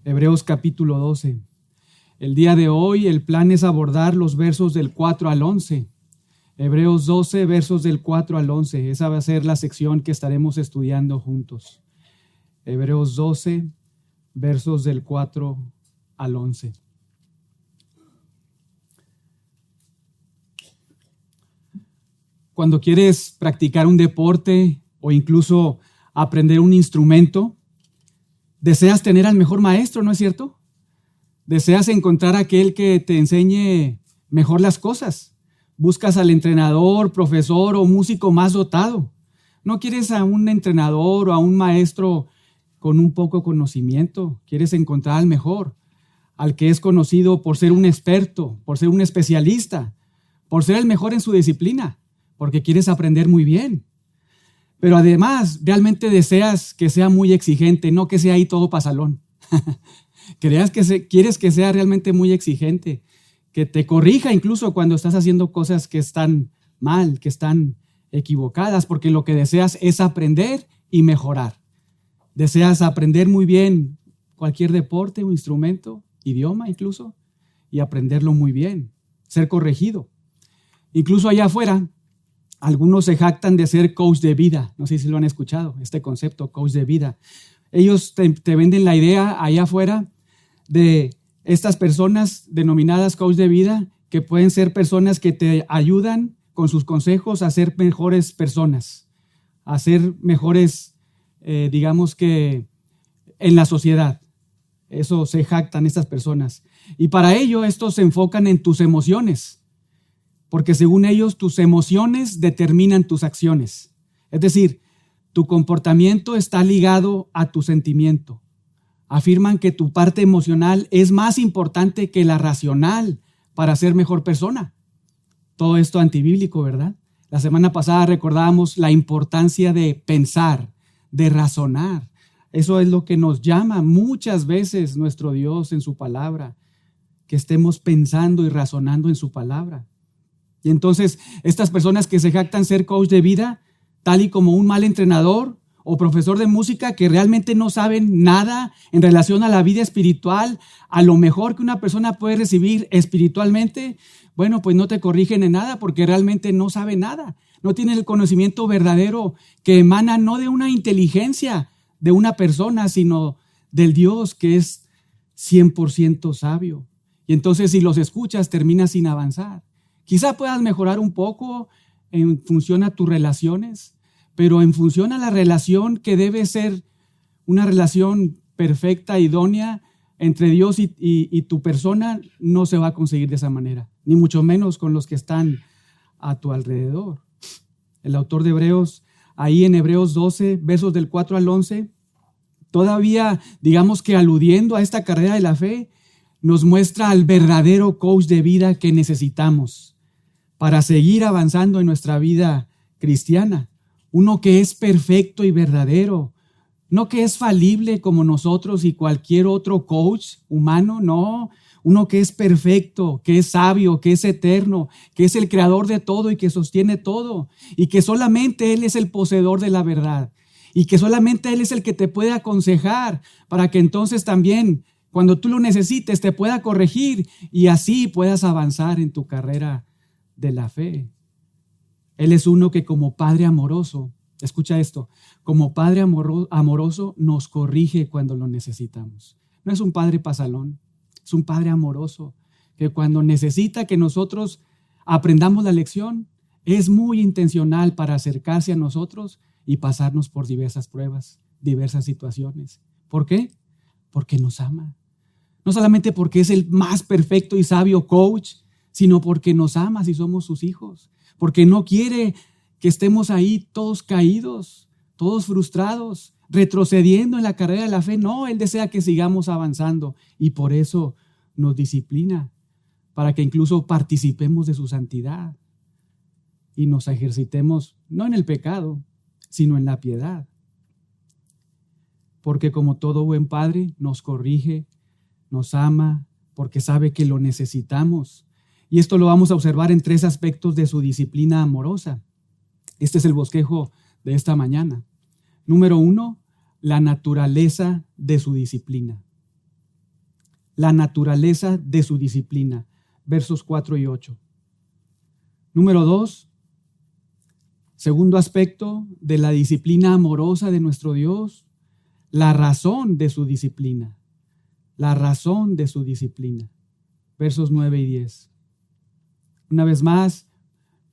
Hebreos capítulo 12. El día de hoy el plan es abordar los versos del 4 al 11. Hebreos 12, versos del 4 al 11. Esa va a ser la sección que estaremos estudiando juntos. Hebreos 12, versos del 4 al 11. Cuando quieres practicar un deporte o incluso aprender un instrumento, deseas tener al mejor maestro, ¿no es cierto? Deseas encontrar a aquel que te enseñe mejor las cosas. Buscas al entrenador, profesor o músico más dotado. No quieres a un entrenador o a un maestro con un poco conocimiento. Quieres encontrar al mejor, al que es conocido por ser un experto, por ser un especialista, por ser el mejor en su disciplina, porque quieres aprender muy bien. Pero además, realmente deseas que sea muy exigente, no que sea ahí todo pasalón. Quieres que sea realmente muy exigente, que te corrija incluso cuando estás haciendo cosas que están mal, que están equivocadas, porque lo que deseas es aprender y mejorar. Deseas aprender muy bien cualquier deporte o instrumento, idioma incluso, y aprenderlo muy bien, ser corregido. Incluso allá afuera, algunos se jactan de ser coach de vida. No sé si lo han escuchado, este concepto, coach de vida. Ellos te venden la idea allá afuera de estas personas denominadas coach de vida, que pueden ser personas que te ayudan con sus consejos a ser mejores personas, a ser mejores, digamos que en la sociedad. Eso se jactan estas personas. Y para ello, estos se enfocan en tus emociones, porque según ellos, tus emociones determinan tus acciones. Es decir, tu comportamiento está ligado a tu sentimiento. Afirman que tu parte emocional es más importante que la racional para ser mejor persona. Todo esto antibíblico, ¿verdad? La semana pasada recordábamos la importancia de pensar, de razonar. Eso es lo que nos llama muchas veces nuestro Dios en su palabra, que estemos pensando y razonando en su palabra. Y entonces estas personas que se jactan ser coach de vida, tal y como un mal entrenador o profesor de música que realmente no saben nada en relación a la vida espiritual, a lo mejor que una persona puede recibir espiritualmente, bueno, pues no te corrigen en nada porque realmente no saben nada. No tienen el conocimiento verdadero que emana no de una inteligencia de una persona, sino del Dios que es 100% sabio. Y entonces si los escuchas, terminas sin avanzar. Quizá puedas mejorar un poco en función a tus relaciones, pero en función a la relación que debe ser una relación perfecta, idónea entre Dios y tu persona, no se va a conseguir de esa manera, ni mucho menos con los que están a tu alrededor. El autor de Hebreos, ahí en Hebreos 12, versos del 4 al 11, todavía, digamos que aludiendo a esta carrera de la fe, nos muestra al verdadero coach de vida que necesitamos para seguir avanzando en nuestra vida cristiana. Uno que es perfecto y verdadero, no que es falible como nosotros y cualquier otro coach humano, no. Uno que es perfecto, que es sabio, que es eterno, que es el creador de todo y que sostiene todo, y que solamente Él es el poseedor de la verdad, y que solamente Él es el que te puede aconsejar para que entonces también, cuando tú lo necesites, te pueda corregir y así puedas avanzar en tu carrera de la fe. Él es uno que como Padre amoroso, escucha esto, como Padre amoroso nos corrige cuando lo necesitamos. No es un Padre pasalón, es un Padre amoroso que cuando necesita que nosotros aprendamos la lección, es muy intencional para acercarse a nosotros y pasarnos por diversas pruebas, diversas situaciones. ¿Por qué? Porque nos ama. No solamente porque es el más perfecto y sabio coach, sino porque nos ama si somos sus hijos, porque no quiere que estemos ahí todos caídos, todos frustrados, retrocediendo en la carrera de la fe. No, Él desea que sigamos avanzando y por eso nos disciplina, para que incluso participemos de su santidad y nos ejercitemos no en el pecado, sino en la piedad. Porque como todo buen padre nos corrige, nos ama, porque sabe que lo necesitamos. Y esto lo vamos a observar en 3 aspectos de su disciplina amorosa. Este es el bosquejo de esta mañana. Número 1, la naturaleza de su disciplina. la naturaleza de su disciplina. Versos 4 y 8. Número 2, segundo aspecto de la disciplina amorosa de nuestro Dios, la razón de su disciplina. La razón de su disciplina. Versos 9 y 10. Una vez más,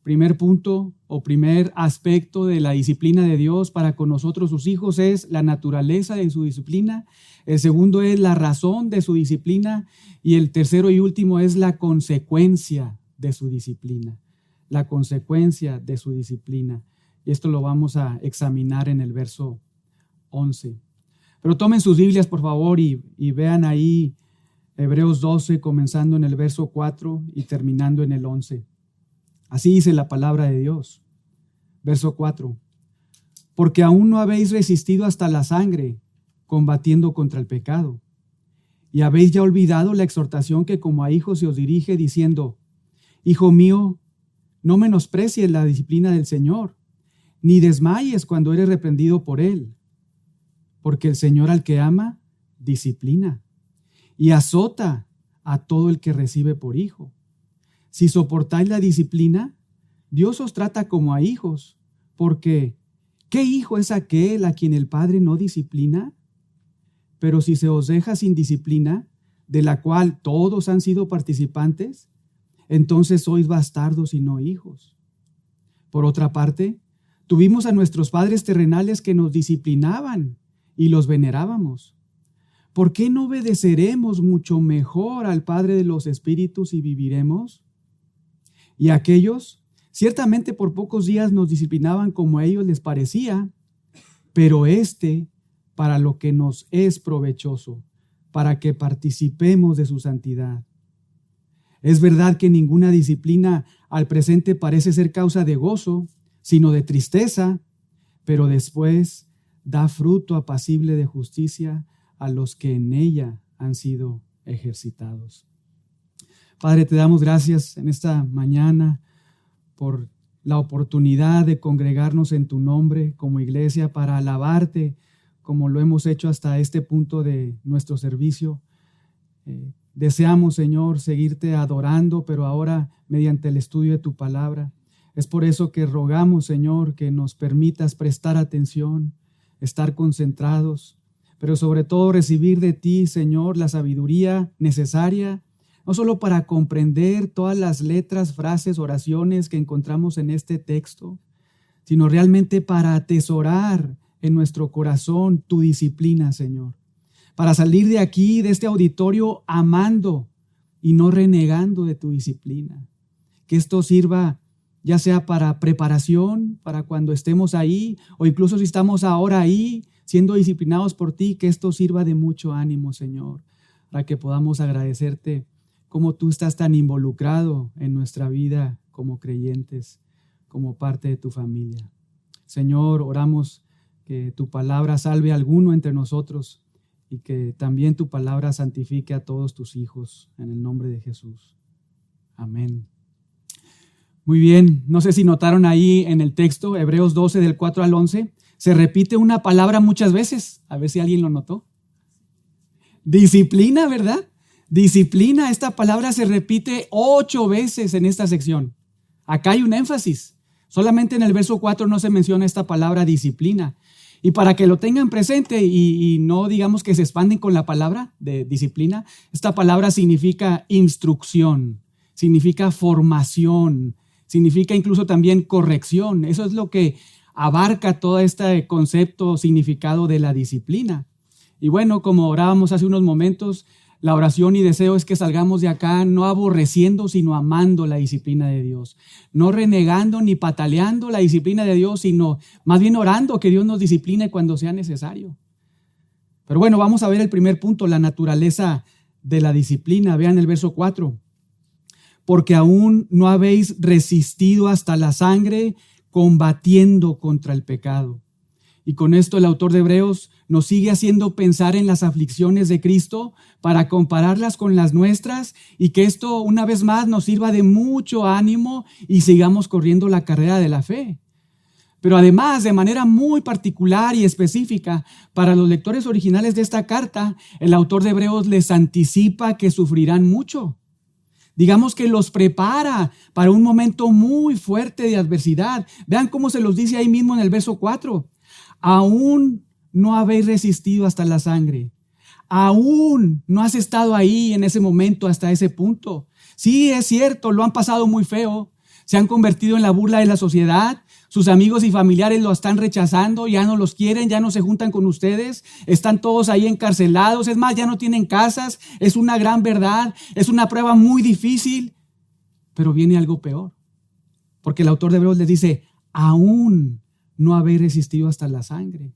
primer punto o primer aspecto de la disciplina de Dios para con nosotros sus hijos es la naturaleza de su disciplina. El segundo es la razón de su disciplina. Y el tercero y último es la consecuencia de su disciplina. La consecuencia de su disciplina. Y esto lo vamos a examinar en el verso 11. Pero tomen sus Biblias, por favor, y vean ahí Hebreos 12, comenzando en el verso 4 y terminando en el 11. Así dice la palabra de Dios. Verso 4. Porque aún no habéis resistido hasta la sangre, combatiendo contra el pecado. Y habéis ya olvidado la exhortación que como a hijos se os dirige, diciendo: Hijo mío, no menosprecies la disciplina del Señor, ni desmayes cuando eres reprendido por Él. Porque el Señor al que ama, disciplina, y azota a todo el que recibe por hijo. Si soportáis la disciplina, Dios os trata como a hijos, porque ¿qué hijo es aquel a quien el Padre no disciplina? Pero si se os deja sin disciplina, de la cual todos han sido participantes, entonces sois bastardos y no hijos. Por otra parte, tuvimos a nuestros padres terrenales que nos disciplinaban y los venerábamos. ¿Por qué no obedeceremos mucho mejor al Padre de los Espíritus y viviremos? Y aquellos, ciertamente por pocos días nos disciplinaban como a ellos les parecía, pero para lo que nos es provechoso, para que participemos de su santidad. Es verdad que ninguna disciplina al presente parece ser causa de gozo, sino de tristeza, pero después da fruto apacible de justicia a los que en ella han sido ejercitados. Padre, te damos gracias en esta mañana por la oportunidad de congregarnos en tu nombre como iglesia para alabarte como lo hemos hecho hasta este punto de nuestro servicio. Deseamos, Señor, seguirte adorando, pero ahora mediante el estudio de tu palabra. Es por eso que rogamos, Señor, que nos permitas prestar atención, estar concentrados, pero sobre todo recibir de ti, Señor, la sabiduría necesaria, no solo para comprender todas las letras, frases, oraciones que encontramos en este texto, sino realmente para atesorar en nuestro corazón tu disciplina, Señor. Para salir de aquí, de este auditorio, amando y no renegando de tu disciplina. Que esto sirva ya sea para preparación, para cuando estemos ahí, o incluso si estamos ahora ahí, siendo disciplinados por ti, que esto sirva de mucho ánimo, Señor, para que podamos agradecerte cómo tú estás tan involucrado en nuestra vida como creyentes, como parte de tu familia. Señor, oramos que tu palabra salve a alguno entre nosotros y que también tu palabra santifique a todos tus hijos, en el nombre de Jesús. Amén. Muy bien, no sé si notaron ahí en el texto, Hebreos 12 del 4 al 11, se repite una palabra muchas veces, a ver si alguien lo notó. Disciplina, ¿verdad? Disciplina, esta palabra se repite 8 veces en esta sección. Acá hay un énfasis, solamente en el verso 4 no se menciona esta palabra disciplina. Y para que lo tengan presente y no digamos que se expanden con la palabra de disciplina, esta palabra significa instrucción, significa formación, significa incluso también corrección. Eso es lo que abarca todo este concepto, significado de la disciplina. Y bueno, como orábamos hace unos momentos, la oración y deseo es que salgamos de acá no aborreciendo, sino amando la disciplina de Dios. No renegando ni pataleando la disciplina de Dios, sino más bien orando que Dios nos discipline cuando sea necesario. Pero bueno, vamos a ver el primer punto, la naturaleza de la disciplina. Vean el verso 4. Porque aún no habéis resistido hasta la sangre, combatiendo contra el pecado. Y con esto el autor de Hebreos nos sigue haciendo pensar en las aflicciones de Cristo para compararlas con las nuestras y que esto una vez más nos sirva de mucho ánimo y sigamos corriendo la carrera de la fe. Pero además, de manera muy particular y específica, para los lectores originales de esta carta, el autor de Hebreos les anticipa que sufrirán mucho. Digamos que los prepara para un momento muy fuerte de adversidad. Vean cómo se los dice ahí mismo en el verso 4. Aún no habéis resistido hasta la sangre. Aún no has estado ahí en ese momento hasta ese punto. Sí, es cierto, lo han pasado muy feo. Se han convertido en la burla de la sociedad. Sus amigos y familiares lo están rechazando, ya no los quieren, ya no se juntan con ustedes, están todos ahí encarcelados, es más, ya no tienen casas, es una gran verdad, es una prueba muy difícil, pero viene algo peor, porque el autor de Hebreos les dice, aún no habéis resistido hasta la sangre.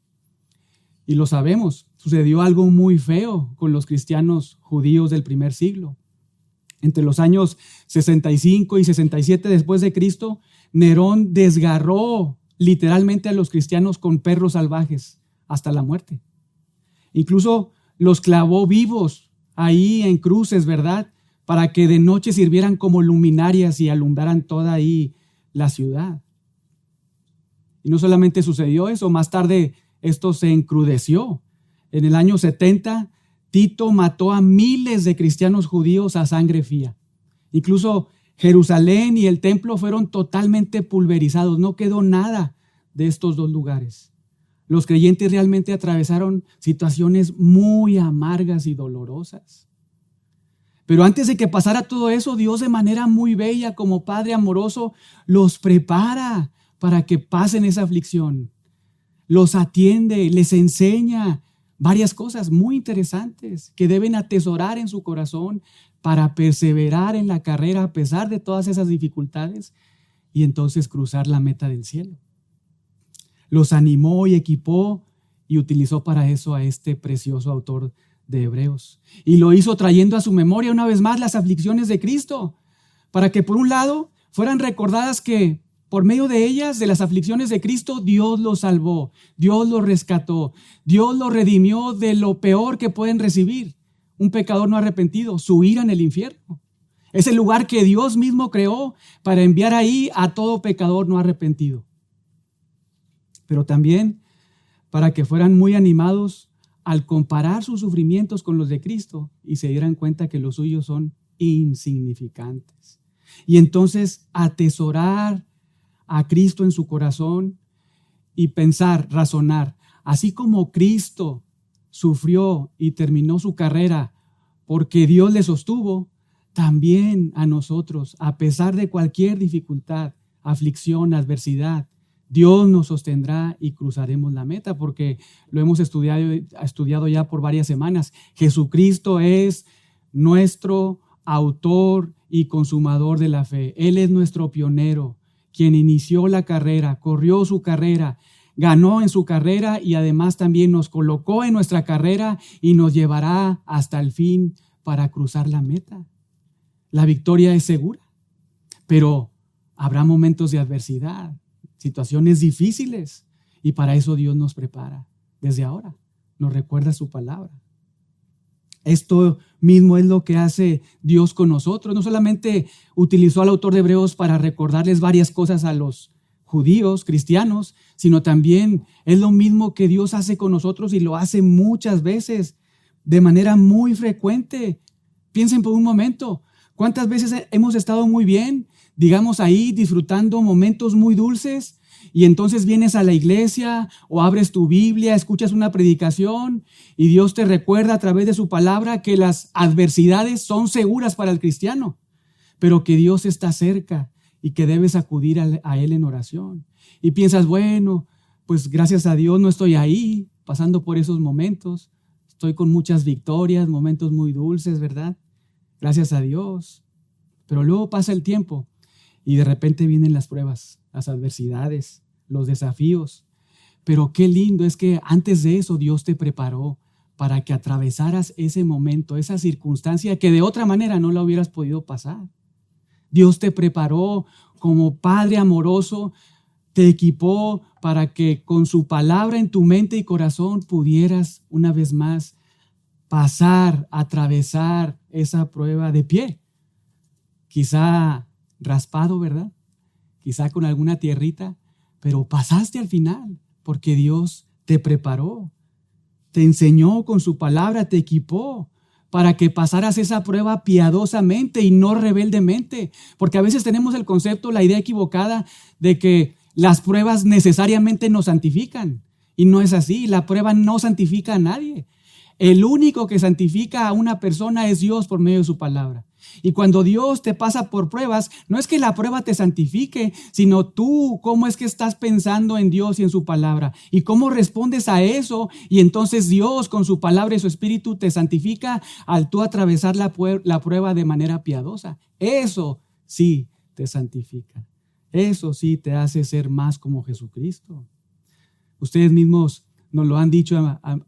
Y lo sabemos, sucedió algo muy feo con los cristianos judíos del primer siglo. Entre los años 65 y 67 después de Cristo, Nerón desgarró literalmente a los cristianos con perros salvajes hasta la muerte. Incluso los clavó vivos ahí en cruces, ¿verdad? Para que de noche sirvieran como luminarias y alumbraran toda ahí la ciudad. Y no solamente sucedió eso, más tarde esto se encrudeció. En el año 70, Tito mató a miles de cristianos judíos a sangre fría. Incluso Jerusalén y el templo fueron totalmente pulverizados. No quedó nada de estos dos lugares. Los creyentes realmente atravesaron situaciones muy amargas y dolorosas. Pero antes de que pasara todo eso, Dios de manera muy bella, como Padre amoroso, los prepara para que pasen esa aflicción. Los atiende, les enseña varias cosas muy interesantes que deben atesorar en su corazón para perseverar en la carrera a pesar de todas esas dificultades y entonces cruzar la meta del cielo. Los animó y equipó y utilizó para eso a este precioso autor de Hebreos. Y lo hizo trayendo a su memoria una vez más las aflicciones de Cristo, para que por un lado fueran recordadas que por medio de ellas, de las aflicciones de Cristo, Dios los salvó, Dios los rescató, Dios los redimió de lo peor que pueden recibir un pecador no arrepentido, su ira en el infierno. Es el lugar que Dios mismo creó para enviar ahí a todo pecador no arrepentido. Pero también para que fueran muy animados al comparar sus sufrimientos con los de Cristo y se dieran cuenta que los suyos son insignificantes. Y entonces atesorar a Cristo en su corazón y pensar, razonar, así como Cristo sufrió y terminó su carrera porque Dios le sostuvo, también a nosotros, a pesar de cualquier dificultad, aflicción, adversidad, Dios nos sostendrá y cruzaremos la meta, porque lo hemos estudiado ya por varias semanas. Jesucristo es nuestro autor y consumador de la fe. Él es nuestro pionero, quien inició la carrera, corrió su carrera, ganó en su carrera y además también nos colocó en nuestra carrera y nos llevará hasta el fin para cruzar la meta. La victoria es segura, pero habrá momentos de adversidad, situaciones difíciles, y para eso Dios nos prepara desde ahora, nos recuerda su palabra. Esto mismo es lo que hace Dios con nosotros. No solamente utilizó al autor de Hebreos para recordarles varias cosas a los judíos, cristianos, sino también es lo mismo que Dios hace con nosotros y lo hace muchas veces, de manera muy frecuente. Piensen por un momento, ¿cuántas veces hemos estado muy bien, digamos ahí, disfrutando momentos muy dulces? Y entonces vienes a la iglesia o abres tu Biblia, escuchas una predicación y Dios te recuerda a través de su palabra que las adversidades son seguras para el cristiano, pero que Dios está cerca y que debes acudir a Él en oración. Y piensas, bueno, pues gracias a Dios no estoy ahí pasando por esos momentos. Estoy con muchas victorias, momentos muy dulces, ¿verdad? Gracias a Dios. Pero luego pasa el tiempo y de repente vienen las pruebas, las adversidades, los desafíos. Pero qué lindo es que antes de eso Dios te preparó para que atravesaras ese momento, esa circunstancia que de otra manera no la hubieras podido pasar. Dios te preparó como Padre amoroso, te equipó para que con su palabra en tu mente y corazón pudieras una vez más pasar, atravesar esa prueba de pie. Quizá raspado, ¿verdad? Quizá con alguna tierrita, pero pasaste al final porque Dios te preparó, te enseñó con su palabra, te equipó para que pasaras esa prueba piadosamente y no rebeldemente. Porque a veces tenemos el concepto, la idea equivocada de que las pruebas necesariamente nos santifican. Y no es así, la prueba no santifica a nadie. El único que santifica a una persona es Dios por medio de su palabra. Y cuando Dios te pasa por pruebas, no es que la prueba te santifique, sino tú, cómo es que estás pensando en Dios y en su palabra. Y cómo respondes a eso. Y entonces Dios con su palabra y su espíritu te santifica al tú atravesar la prueba de manera piadosa. Eso sí te santifica. Eso sí te hace ser más como Jesucristo. Ustedes mismos nos lo han dicho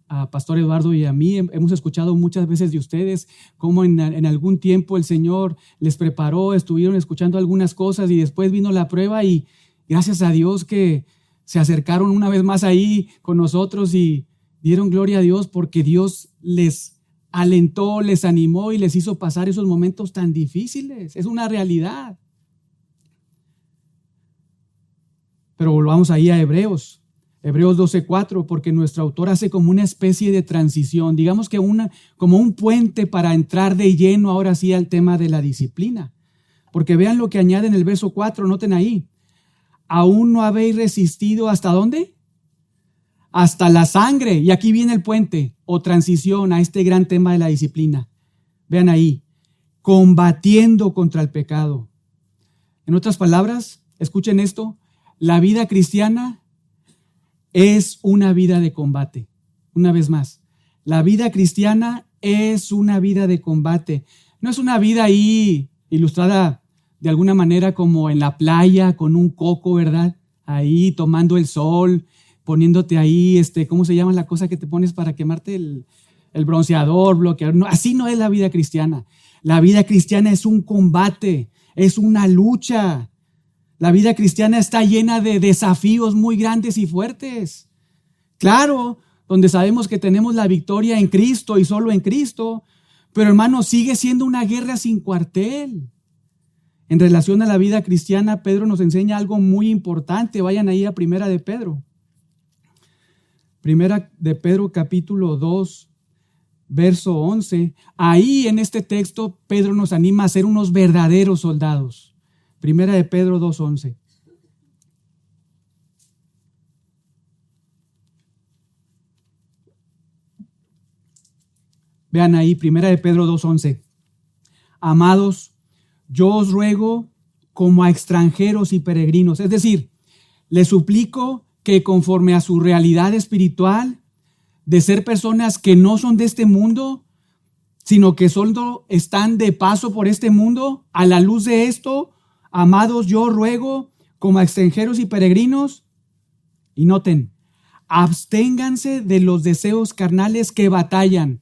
a Pastor Eduardo y a mí. Hemos escuchado muchas veces de ustedes cómo en algún tiempo el Señor les preparó, estuvieron escuchando algunas cosas y después vino la prueba y gracias a Dios que se acercaron una vez más ahí con nosotros y dieron gloria a Dios porque Dios les alentó, les animó y les hizo pasar esos momentos tan difíciles. Es una realidad. Pero volvamos ahí a Hebreos 12:4, porque nuestro autor hace como una especie de transición, digamos que como un puente para entrar de lleno ahora sí al tema de la disciplina. Porque vean lo que añade en el verso 4, noten ahí. Aún no habéis resistido ¿hasta dónde? Hasta la sangre. Y aquí viene el puente o transición a este gran tema de la disciplina. Vean ahí, combatiendo contra el pecado. En otras palabras, escuchen esto, la vida cristiana es una vida de combate. Una vez más, la vida cristiana es una vida de combate. No es una vida ahí ilustrada de alguna manera como en la playa con un coco, ¿verdad? Ahí tomando el sol, poniéndote ahí, ¿cómo se llama la cosa que te pones para quemarte? El bronceador, bloqueador. No, así no es la vida cristiana. La vida cristiana es un combate, es una lucha. La vida cristiana está llena de desafíos muy grandes y fuertes. Claro, donde sabemos que tenemos la victoria en Cristo y solo en Cristo, pero hermano, sigue siendo una guerra sin cuartel. En relación a la vida cristiana, Pedro nos enseña algo muy importante. Vayan ahí a Primera de Pedro. Primera de Pedro capítulo 2, verso 11. Ahí en este texto, Pedro nos anima a ser unos verdaderos soldados. Primera de Pedro 2:11. Vean ahí, Primera de Pedro 2:11. Amados, yo os ruego como a extranjeros y peregrinos, es decir, les suplico que conforme a su realidad espiritual, de ser personas que no son de este mundo, sino que solo están de paso por este mundo, a la luz de esto, amados, yo ruego como a extranjeros y peregrinos, y noten, absténganse de los deseos carnales que batallan.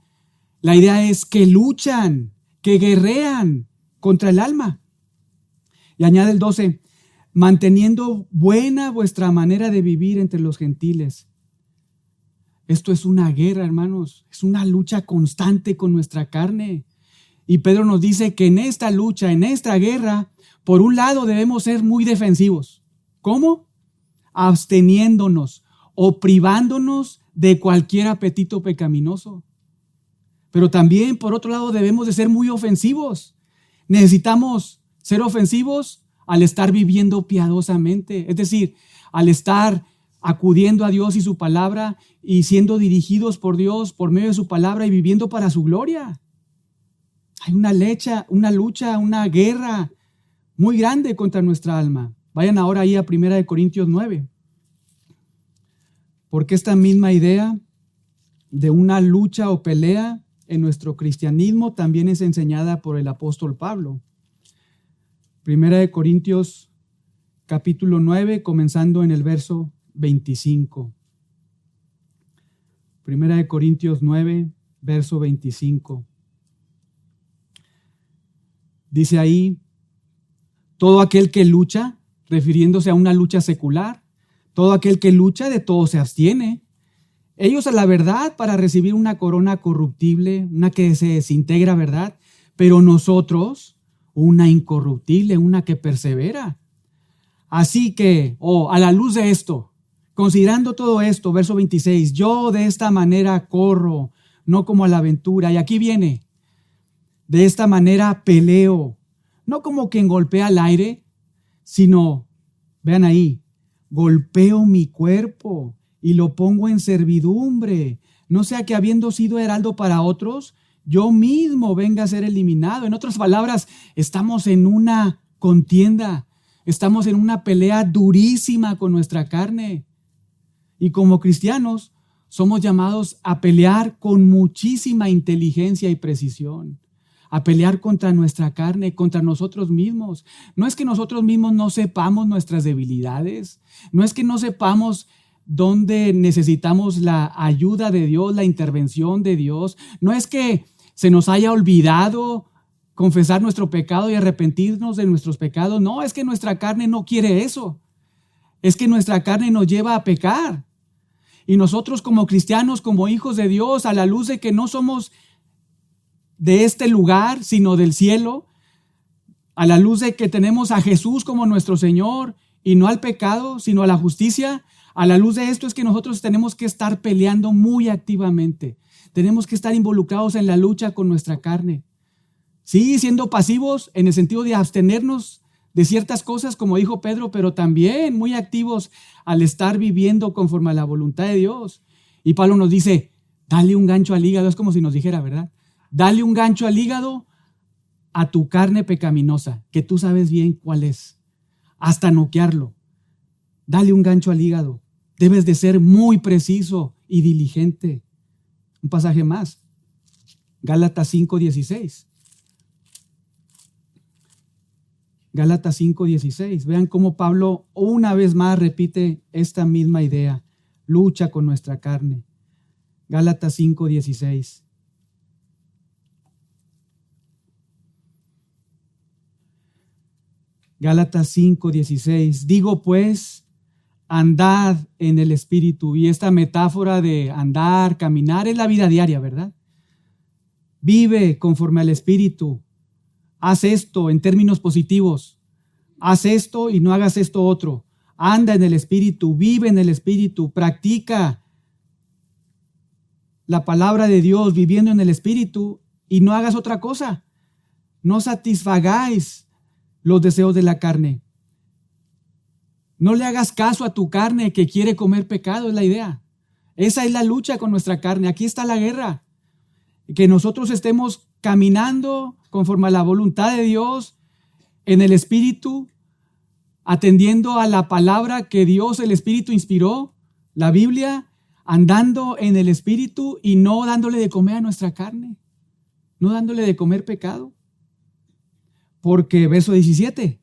La idea es que luchan, que guerrean contra el alma. Y añade el 12, manteniendo buena vuestra manera de vivir entre los gentiles. Esto es una guerra, hermanos, es una lucha constante con nuestra carne. Y Pedro nos dice que en esta lucha, en esta guerra, por un lado debemos ser muy defensivos. ¿Cómo? Absteniéndonos o privándonos de cualquier apetito pecaminoso. Pero también, por otro lado, debemos de ser muy ofensivos. Necesitamos ser ofensivos al estar viviendo piadosamente, es decir, al estar acudiendo a Dios y su palabra y siendo dirigidos por Dios por medio de su palabra y viviendo para su gloria. Hay una lucha, una guerra muy grande contra nuestra alma. Vayan ahora ahí a 1 Corintios 9. Porque esta misma idea de una lucha o pelea en nuestro cristianismo también es enseñada por el apóstol Pablo. 1 Corintios capítulo 9, comenzando en el verso 25. 1 Corintios 9, verso 25. Dice ahí, todo aquel que lucha, refiriéndose a una lucha secular, todo aquel que lucha de todo se abstiene. Ellos a la verdad para recibir una corona corruptible, una que se desintegra, ¿verdad? Pero nosotros una incorruptible, una que persevera. Así que, a la luz de esto, considerando todo esto, verso 26, yo de esta manera corro, no como a la aventura. Y aquí viene, de esta manera peleo, no como quien golpea al aire, sino, vean ahí, golpeo mi cuerpo y lo pongo en servidumbre, no sea que habiendo sido heraldo para otros, yo mismo venga a ser eliminado. En otras palabras, estamos en una contienda, estamos en una pelea durísima con nuestra carne. Y como cristianos, somos llamados a pelear con muchísima inteligencia y precisión, a pelear contra nuestra carne, contra nosotros mismos. No es que nosotros mismos no sepamos nuestras debilidades, no es que no sepamos dónde necesitamos la ayuda de Dios, la intervención de Dios, no es que se nos haya olvidado confesar nuestro pecado y arrepentirnos de nuestros pecados. No, es que nuestra carne no quiere eso. Es que nuestra carne nos lleva a pecar. Y nosotros como cristianos, como hijos de Dios, a la luz de que no somos de este lugar, sino del cielo, a la luz de que tenemos a Jesús como nuestro Señor y no al pecado, sino a la justicia, a la luz de esto es que nosotros tenemos que estar peleando muy activamente. Tenemos que estar involucrados en la lucha con nuestra carne. Sí, siendo pasivos en el sentido de abstenernos de ciertas cosas, como dijo Pedro, pero también muy activos al estar viviendo conforme a la voluntad de Dios. Y Pablo nos dice, dale un gancho al hígado, es como si nos dijera, ¿verdad? Dale un gancho al hígado a tu carne pecaminosa, que tú sabes bien cuál es, hasta noquearlo. Dale un gancho al hígado. Debes de ser muy preciso y diligente. Un pasaje más, Gálatas 5:16. Gálatas 5:16. Vean cómo Pablo una vez más repite esta misma idea. Lucha con nuestra carne. Gálatas 5:16. Gálatas 5:16. Digo pues, andad en el Espíritu. Y esta metáfora de andar, caminar, es la vida diaria, ¿verdad? Vive conforme al Espíritu. Haz esto en términos positivos. Haz esto y no hagas esto otro. Anda en el Espíritu, vive en el Espíritu, practica la palabra de Dios viviendo en el Espíritu y no hagas otra cosa. No satisfagáis los deseos de la carne. No le hagas caso a tu carne que quiere comer pecado, es la idea. Esa es la lucha con nuestra carne. Aquí está la guerra. Que nosotros estemos caminando conforme a la voluntad de Dios en el Espíritu, atendiendo a la palabra que Dios, el Espíritu, inspiró, la Biblia, andando en el Espíritu y no dándole de comer a nuestra carne, no dándole de comer pecado. Porque verso 17,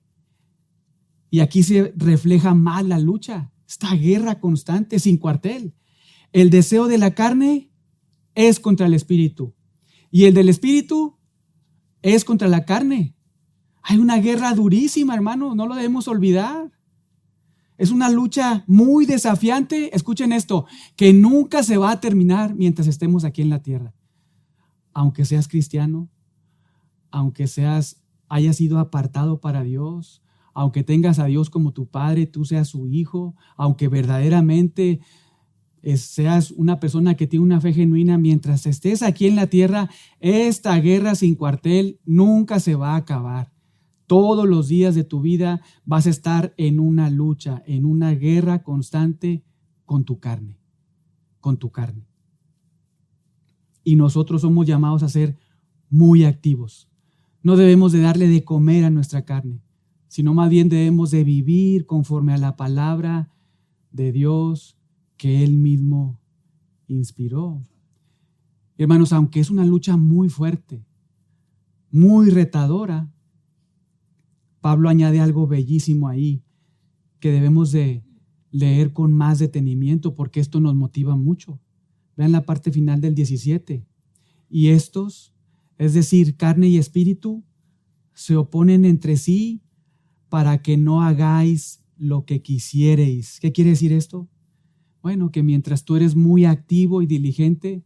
y aquí se refleja más la lucha, esta guerra constante, sin cuartel. El deseo de la carne es contra el Espíritu y el del Espíritu es contra la carne. Hay una guerra durísima, hermano, no lo debemos olvidar. Es una lucha muy desafiante, escuchen esto, que nunca se va a terminar mientras estemos aquí en la tierra. Aunque seas cristiano, aunque hayas sido apartado para Dios, aunque tengas a Dios como tu Padre, tú seas su hijo, aunque verdaderamente seas una persona que tiene una fe genuina, mientras estés aquí en la tierra, esta guerra sin cuartel nunca se va a acabar. Todos los días de tu vida vas a estar en una lucha, en una guerra constante con tu carne, con tu carne. Y nosotros somos llamados a ser muy activos. No debemos de darle de comer a nuestra carne, sino más bien debemos de vivir conforme a la palabra de Dios que Él mismo inspiró. Hermanos, aunque es una lucha muy fuerte, muy retadora, Pablo añade algo bellísimo ahí que debemos de leer con más detenimiento porque esto nos motiva mucho. Vean la parte final del 17. Y estos, es decir, carne y espíritu, se oponen entre sí para que no hagáis lo que quisiereis. ¿Qué quiere decir esto? Bueno, que mientras tú eres muy activo y diligente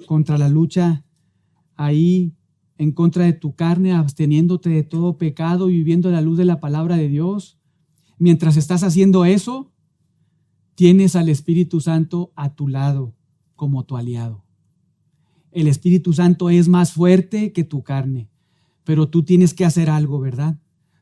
contra la lucha ahí en contra de tu carne, absteniéndote de todo pecado y viviendo a la luz de la palabra de Dios, mientras estás haciendo eso, tienes al Espíritu Santo a tu lado como tu aliado. El Espíritu Santo es más fuerte que tu carne, pero tú tienes que hacer algo, ¿verdad?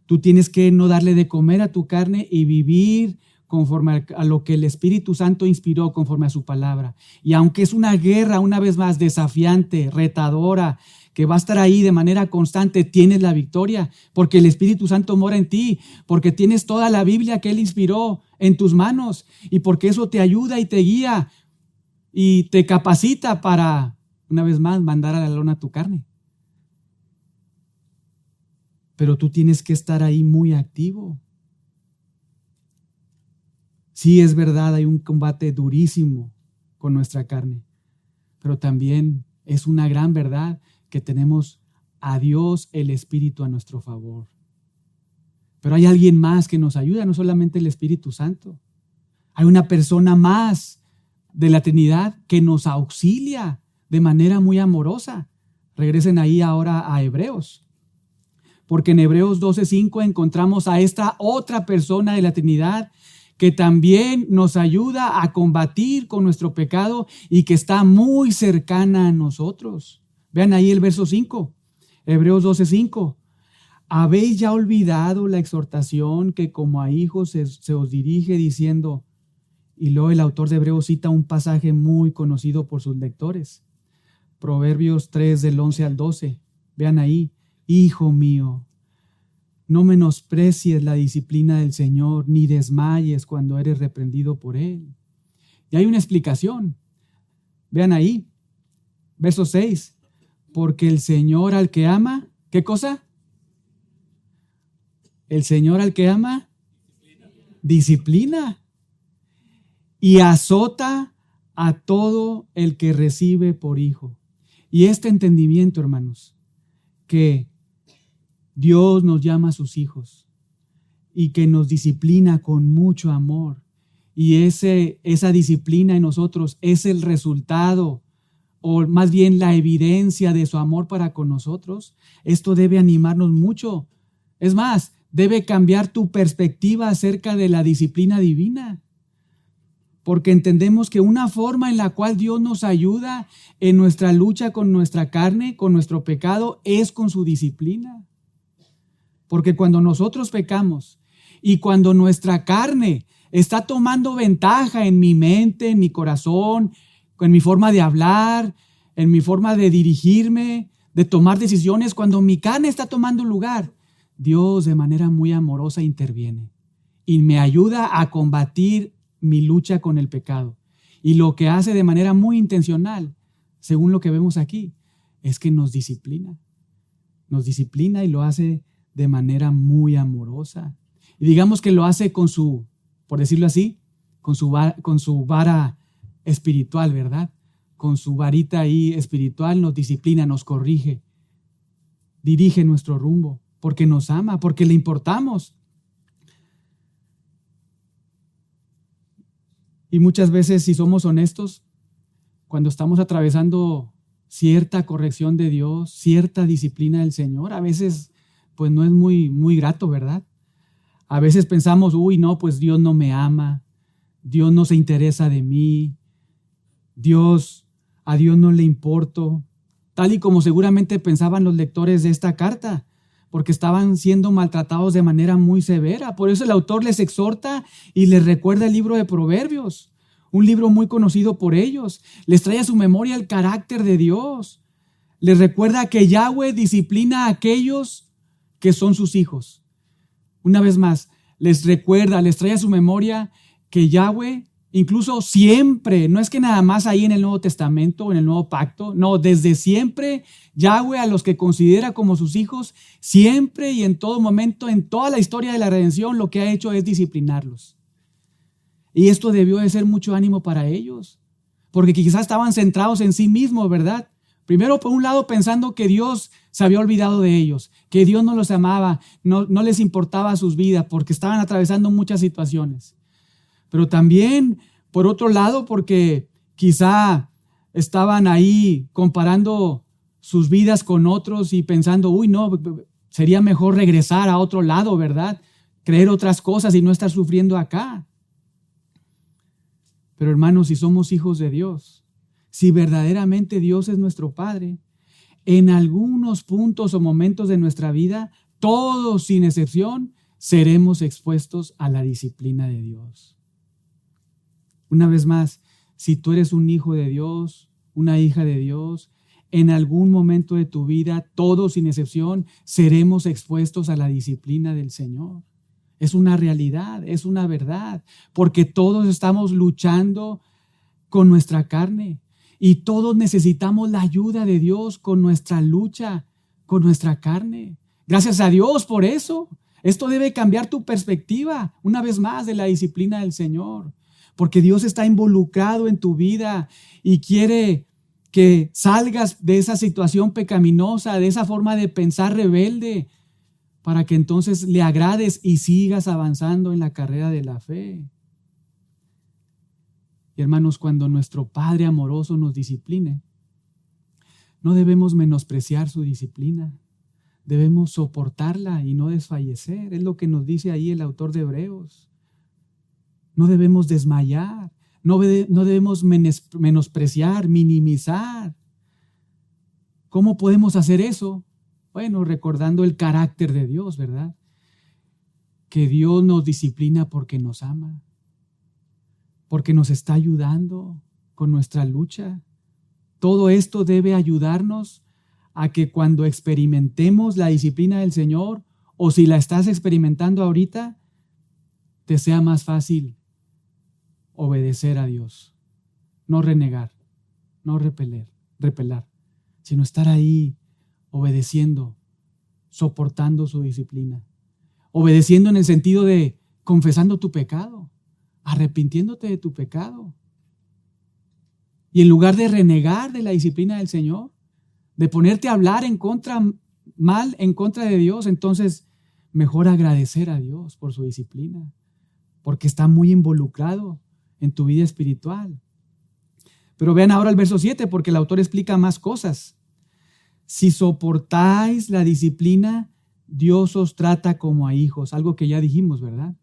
Tú tienes que no darle de comer a tu carne y vivir conforme a lo que el Espíritu Santo inspiró, conforme a su palabra. Y aunque es una guerra, una vez más, desafiante, retadora, que va a estar ahí de manera constante, tienes la victoria, porque el Espíritu Santo mora en ti, porque tienes toda la Biblia que Él inspiró en tus manos, y porque eso te ayuda y te guía y te capacita para, una vez más, mandar a la lona tu carne. Pero tú tienes que estar ahí muy activo. Sí, es verdad, hay un combate durísimo con nuestra carne, pero también es una gran verdad que tenemos a Dios, el Espíritu, a nuestro favor. Pero hay alguien más que nos ayuda, no solamente el Espíritu Santo. Hay una persona más de la Trinidad que nos auxilia de manera muy amorosa. Regresen ahí ahora a Hebreos, porque en Hebreos 12:5 encontramos a esta otra persona de la Trinidad que también nos ayuda a combatir con nuestro pecado y que está muy cercana a nosotros. Vean ahí el verso 5, Hebreos 12:5. ¿Habéis ya olvidado la exhortación que como a hijos se os dirige diciendo? Y luego el autor de Hebreos cita un pasaje muy conocido por sus lectores. Proverbios 3 del 11 al 12. Vean ahí, hijo mío, no menosprecies la disciplina del Señor, ni desmayes cuando eres reprendido por Él. Y hay una explicación. Vean ahí, verso 6. Porque el Señor al que ama, ¿qué cosa? El Señor al que ama, disciplina. Y azota a todo el que recibe por hijo. Y este entendimiento, hermanos, que Dios nos llama a sus hijos y que nos disciplina con mucho amor. Y esa disciplina en nosotros es el resultado, o más bien la evidencia de su amor para con nosotros. Esto debe animarnos mucho. Es más, debe cambiar tu perspectiva acerca de la disciplina divina. Porque entendemos que una forma en la cual Dios nos ayuda en nuestra lucha con nuestra carne, con nuestro pecado, es con su disciplina. Porque cuando nosotros pecamos y cuando nuestra carne está tomando ventaja en mi mente, en mi corazón, en mi forma de hablar, en mi forma de dirigirme, de tomar decisiones, cuando mi carne está tomando lugar, Dios de manera muy amorosa interviene y me ayuda a combatir mi lucha con el pecado. Y lo que hace de manera muy intencional, según lo que vemos aquí, es que nos disciplina. Nos disciplina y lo hace de manera muy amorosa. Y digamos que lo hace con su, por decirlo así, con su vara espiritual, ¿verdad? Con su varita ahí espiritual nos disciplina, nos corrige, dirige nuestro rumbo, porque nos ama, porque le importamos. Y muchas veces, si somos honestos, cuando estamos atravesando cierta corrección de Dios, cierta disciplina del Señor, a veces pues no es muy grato, ¿verdad? A veces pensamos, no, pues Dios no me ama, Dios no se interesa de mí, a Dios no le importo, tal y como seguramente pensaban los lectores de esta carta, porque estaban siendo maltratados de manera muy severa. Por eso el autor les exhorta y les recuerda el libro de Proverbios, un libro muy conocido por ellos. Les trae a su memoria el carácter de Dios. Les recuerda que Yahweh disciplina a aquellos que son sus hijos. Una vez más, les trae a su memoria que Yahweh, incluso siempre, no es que nada más ahí en el Nuevo Testamento, en el Nuevo Pacto, no, desde siempre, Yahweh a los que considera como sus hijos, siempre y en todo momento, en toda la historia de la redención, lo que ha hecho es disciplinarlos. Y esto debió de ser mucho ánimo para ellos, porque quizás estaban centrados en sí mismos, ¿verdad? Primero, por un lado, pensando que Dios se había olvidado de ellos, que Dios no los amaba, no les importaba sus vidas, porque estaban atravesando muchas situaciones. Pero también, por otro lado, porque quizá estaban ahí comparando sus vidas con otros y pensando, no, sería mejor regresar a otro lado, ¿verdad? creer otras cosas y no estar sufriendo acá. Pero hermanos, si somos hijos de Dios, si verdaderamente Dios es nuestro Padre, en algunos puntos o momentos de nuestra vida, todos sin excepción, seremos expuestos a la disciplina de Dios. Una vez más, si tú eres un hijo de Dios, una hija de Dios, en algún momento de tu vida, todos sin excepción, seremos expuestos a la disciplina del Señor. Es una realidad, es una verdad, porque todos estamos luchando con nuestra carne y todos necesitamos la ayuda de Dios con nuestra lucha, con nuestra carne. Gracias a Dios por eso. Esto debe cambiar tu perspectiva, una vez más, de la disciplina del Señor, porque Dios está involucrado en tu vida y quiere que salgas de esa situación pecaminosa, de esa forma de pensar rebelde, para que entonces le agrades y sigas avanzando en la carrera de la fe. Y hermanos, cuando nuestro Padre amoroso nos discipline, no debemos menospreciar su disciplina. Debemos soportarla y no desfallecer. Es lo que nos dice ahí el autor de Hebreos. No debemos desmayar. No debemos menospreciar, minimizar. ¿Cómo podemos hacer eso? Bueno, recordando el carácter de Dios, ¿verdad? Que Dios nos disciplina porque nos ama, porque nos está ayudando con nuestra lucha. Todo esto debe ayudarnos a que cuando experimentemos la disciplina del Señor, o si la estás experimentando ahorita, te sea más fácil obedecer a Dios. No renegar, no repeler, sino estar ahí obedeciendo, soportando su disciplina. Obedeciendo en el sentido de confesando tu pecado, arrepintiéndote de tu pecado. Y en lugar de renegar de la disciplina del Señor, de ponerte a hablar mal en contra de Dios, entonces mejor agradecer a Dios por su disciplina, porque está muy involucrado en tu vida espiritual. Pero vean ahora el verso 7, porque el autor explica más cosas. Si soportáis la disciplina, Dios os trata como a hijos, algo que ya dijimos, ¿verdad?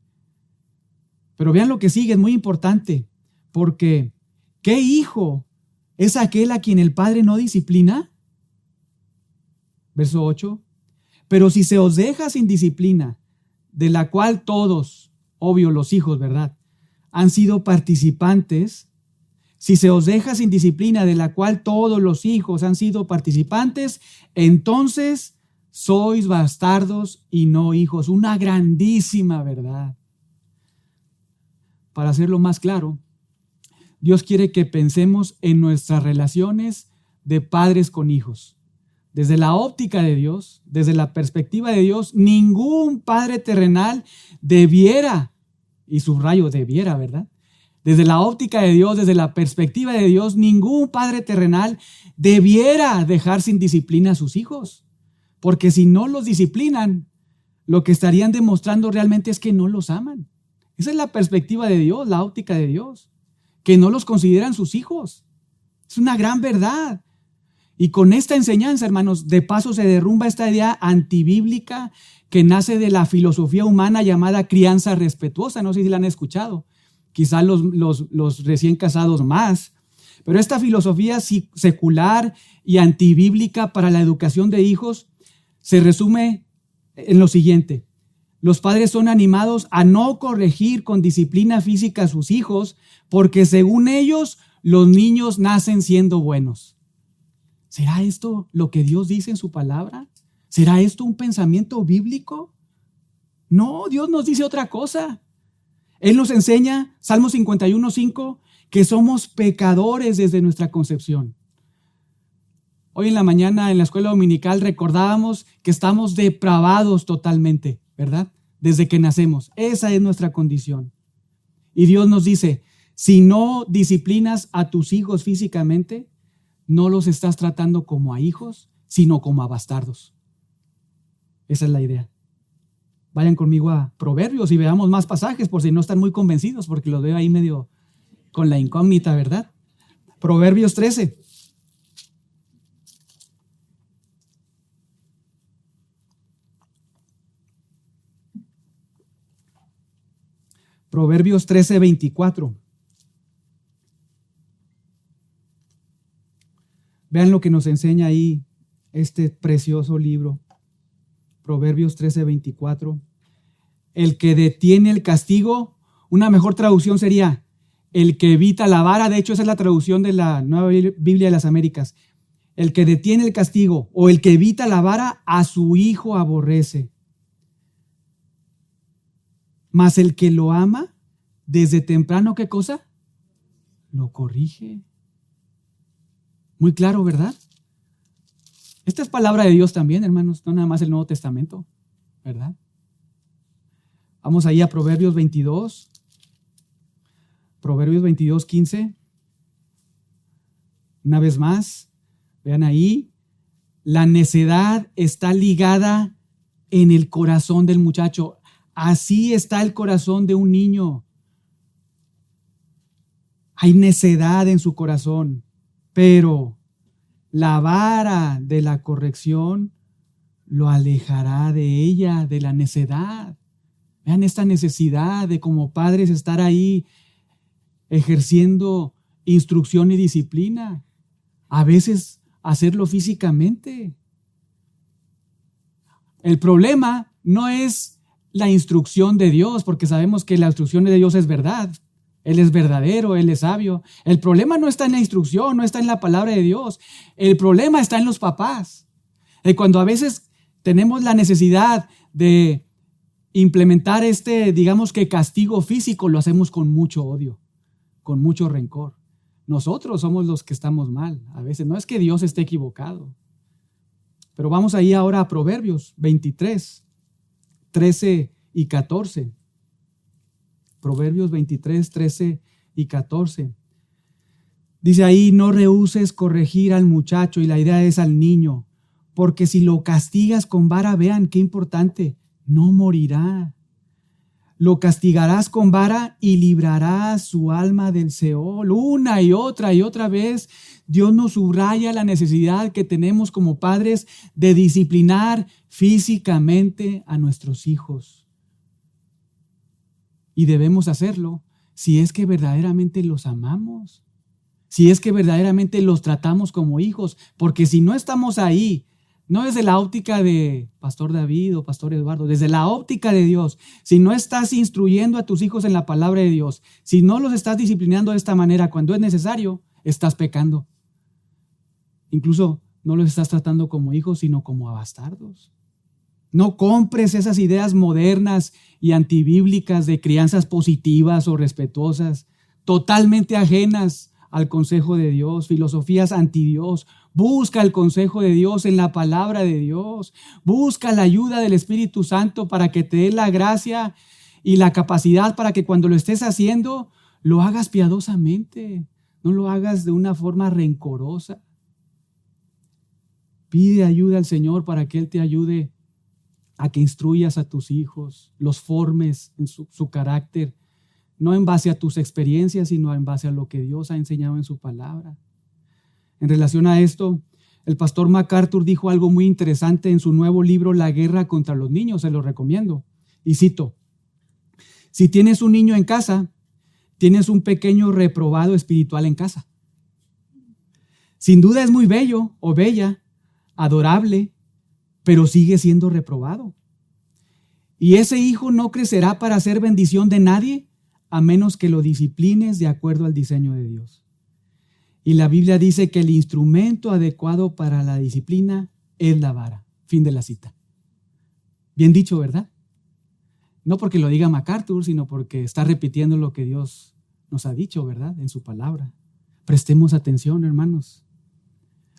Pero vean lo que sigue, es muy importante, porque ¿qué hijo es aquel a quien el Padre no disciplina? Verso 8. Pero si se os deja sin disciplina, de la cual todos, obvio los hijos, ¿verdad?, han sido participantes. Si se os deja sin disciplina, de la cual todos los hijos han sido participantes, entonces sois bastardos y no hijos. Una grandísima verdad. Para hacerlo más claro, Dios quiere que pensemos en nuestras relaciones de padres con hijos. Desde la óptica de Dios, desde la perspectiva de Dios, ningún padre terrenal debiera, y subrayo debiera, ¿verdad?, desde la óptica de Dios, desde la perspectiva de Dios, ningún padre terrenal debiera dejar sin disciplina a sus hijos. Porque si no los disciplinan, lo que estarían demostrando realmente es que no los aman. Esa es la perspectiva de Dios, la óptica de Dios, que no los consideran sus hijos. Es una gran verdad. Y con esta enseñanza, hermanos, de paso se derrumba esta idea antibíblica que nace de la filosofía humana llamada crianza respetuosa. No sé si la han escuchado. Quizás los recién casados más, pero esta filosofía secular y antibíblica para la educación de hijos se resume en lo siguiente: los padres son animados a no corregir con disciplina física a sus hijos porque según ellos los niños nacen siendo buenos. ¿Será esto lo que Dios dice en su palabra? ¿Será esto un pensamiento bíblico? No, Dios nos dice otra cosa. Él nos enseña, Salmo 51:5, que somos pecadores desde nuestra concepción. Hoy en la mañana en la escuela dominical recordábamos que estamos depravados totalmente, ¿verdad? Desde que nacemos. Esa es nuestra condición. Y Dios nos dice, si no disciplinas a tus hijos físicamente, no los estás tratando como a hijos, sino como a bastardos. Esa es la idea. Vayan conmigo a Proverbios y veamos más pasajes por si no están muy convencidos, porque los veo ahí medio con la incógnita, ¿verdad? Proverbios 13. Proverbios 13:24. Vean lo que nos enseña ahí este precioso libro. Proverbios 13:24. El que detiene el castigo, una mejor traducción sería el que evita la vara. De hecho, esa es la traducción de la Nueva Biblia de las Américas. El que detiene el castigo o el que evita la vara, a su hijo aborrece. Mas el que lo ama, desde temprano, ¿qué cosa? Lo corrige. Muy claro, ¿verdad? Esta es palabra de Dios también, hermanos, no nada más el Nuevo Testamento, ¿verdad? Vamos ahí a Proverbios 22. Proverbios 22:15. Una vez más, vean ahí, la necedad está ligada en el corazón del muchacho. Así está el corazón de un niño. Hay necedad en su corazón, pero la vara de la corrección lo alejará de ella, de la necedad. Vean esta necesidad de como padres estar ahí ejerciendo instrucción y disciplina. A veces hacerlo físicamente. El problema no es la instrucción de Dios, porque sabemos que la instrucción de Dios es verdad. Él es verdadero, Él es sabio. El problema no está en la instrucción, no está en la palabra de Dios. El problema está en los papás. Cuando a veces tenemos la necesidad de implementar digamos que castigo físico, lo hacemos con mucho odio, con mucho rencor. Nosotros somos los que estamos mal. A veces no es que Dios esté equivocado. Pero vamos ahí ahora a Proverbios 23, 13 y 14. Proverbios 23, 13 y 14. Dice ahí, no rehúses corregir al muchacho, y la idea es al niño, porque si lo castigas con vara, vean qué importante, no morirá. Lo castigarás con vara y librarás su alma del Seol. Una y otra vez, Dios nos subraya la necesidad que tenemos como padres de disciplinar físicamente a nuestros hijos. Y debemos hacerlo si es que verdaderamente los amamos, si es que verdaderamente los tratamos como hijos, porque si no estamos ahí, no desde la óptica de Pastor David o Pastor Eduardo, desde la óptica de Dios, si no estás instruyendo a tus hijos en la palabra de Dios, si no los estás disciplinando de esta manera cuando es necesario, estás pecando. Incluso no los estás tratando como hijos, sino como a bastardos. No compres esas ideas modernas y antibíblicas de crianzas positivas o respetuosas, totalmente ajenas al consejo de Dios, filosofías anti-Dios. Busca el consejo de Dios en la palabra de Dios. Busca la ayuda del Espíritu Santo para que te dé la gracia y la capacidad para que cuando lo estés haciendo, lo hagas piadosamente, no lo hagas de una forma rencorosa. Pide ayuda al Señor para que Él te ayude a que instruyas a tus hijos, los formes en su carácter, no en base a tus experiencias, sino en base a lo que Dios ha enseñado en su palabra. En relación a esto, el pastor MacArthur dijo algo muy interesante en su nuevo libro, La guerra contra los niños, se lo recomiendo. Y cito, si tienes un niño en casa, tienes un pequeño reprobado espiritual en casa. Sin duda es muy bello o bella, adorable, pero sigue siendo reprobado. Y ese hijo no crecerá para ser bendición de nadie a menos que lo disciplines de acuerdo al diseño de Dios. Y la Biblia dice que el instrumento adecuado para la disciplina es la vara. Fin de la cita. Bien dicho, ¿verdad? No porque lo diga MacArthur, sino porque está repitiendo lo que Dios nos ha dicho, ¿verdad? En su palabra. Prestemos atención, hermanos.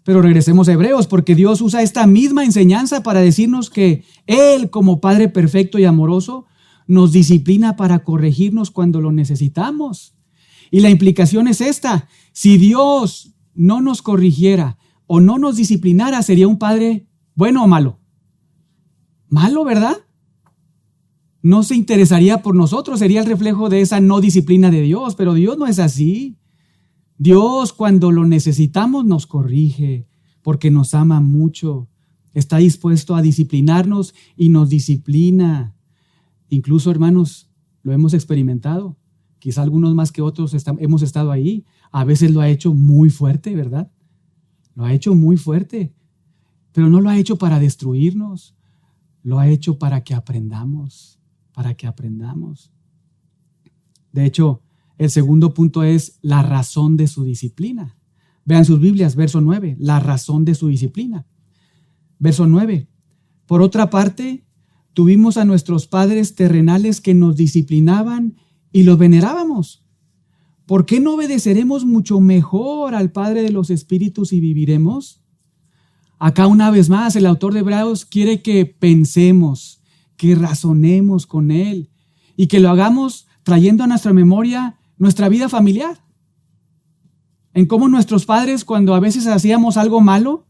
Pero regresemos a Hebreos, porque Dios usa esta misma enseñanza para decirnos que Él, como Padre perfecto y amoroso, nos disciplina para corregirnos cuando lo necesitamos. Y la implicación es esta: si Dios no nos corrigiera o no nos disciplinara, ¿sería un padre bueno o malo? Malo, ¿verdad? No se interesaría por nosotros, sería el reflejo de esa no disciplina de Dios, pero Dios no es así. Dios, cuando lo necesitamos, nos corrige porque nos ama mucho. Está dispuesto a disciplinarnos y nos disciplina. Incluso, hermanos, lo hemos experimentado. Quizá algunos más que otros hemos estado ahí. A veces lo ha hecho muy fuerte, ¿verdad? Lo ha hecho muy fuerte, pero no lo ha hecho para destruirnos. Lo ha hecho para que aprendamos, para que aprendamos. De hecho, el segundo punto es la razón de su disciplina. Vean sus Biblias, verso 9, la razón de su disciplina. Verso 9, por otra parte, tuvimos a nuestros padres terrenales que nos disciplinaban y los venerábamos. ¿Por qué no obedeceremos mucho mejor al Padre de los Espíritus y viviremos? Acá una vez más el autor de Hebreos quiere que pensemos, que razonemos con Él y que lo hagamos trayendo a nuestra memoria nuestra vida familiar. En cómo nuestros padres, cuando a veces hacíamos algo malo,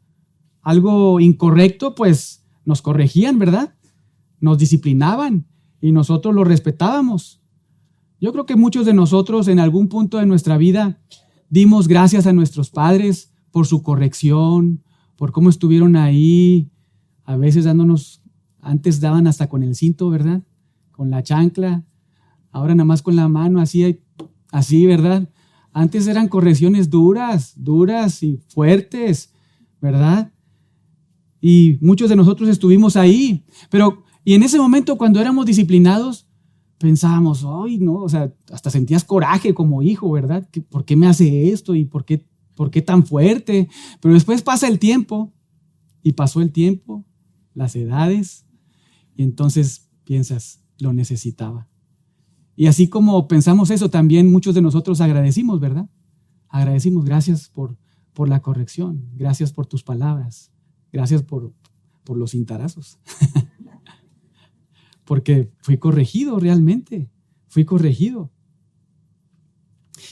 algo incorrecto, pues nos corregían, ¿verdad? Nos disciplinaban y nosotros lo respetábamos. Yo creo que muchos de nosotros en algún punto de nuestra vida dimos gracias a nuestros padres por su corrección, por cómo estuvieron ahí, a veces dándonos, antes daban hasta con el cinto, ¿verdad? Con la chancla, ahora nada más con la mano, así, ¿verdad? Antes eran correcciones duras y fuertes, ¿verdad? Y muchos de nosotros estuvimos ahí, y en ese momento cuando éramos disciplinados, pensábamos, ay, no, o sea, hasta sentías coraje como hijo, ¿verdad? ¿Por qué me hace esto? ¿Y por qué tan fuerte? Pero después pasa el tiempo, y pasó el tiempo, las edades, y entonces piensas, lo necesitaba. Y así como pensamos eso, también muchos de nosotros agradecimos, ¿verdad? Agradecimos, gracias por la corrección, gracias por tus palabras, gracias por los cintarazos. Porque fui corregido realmente, fui corregido.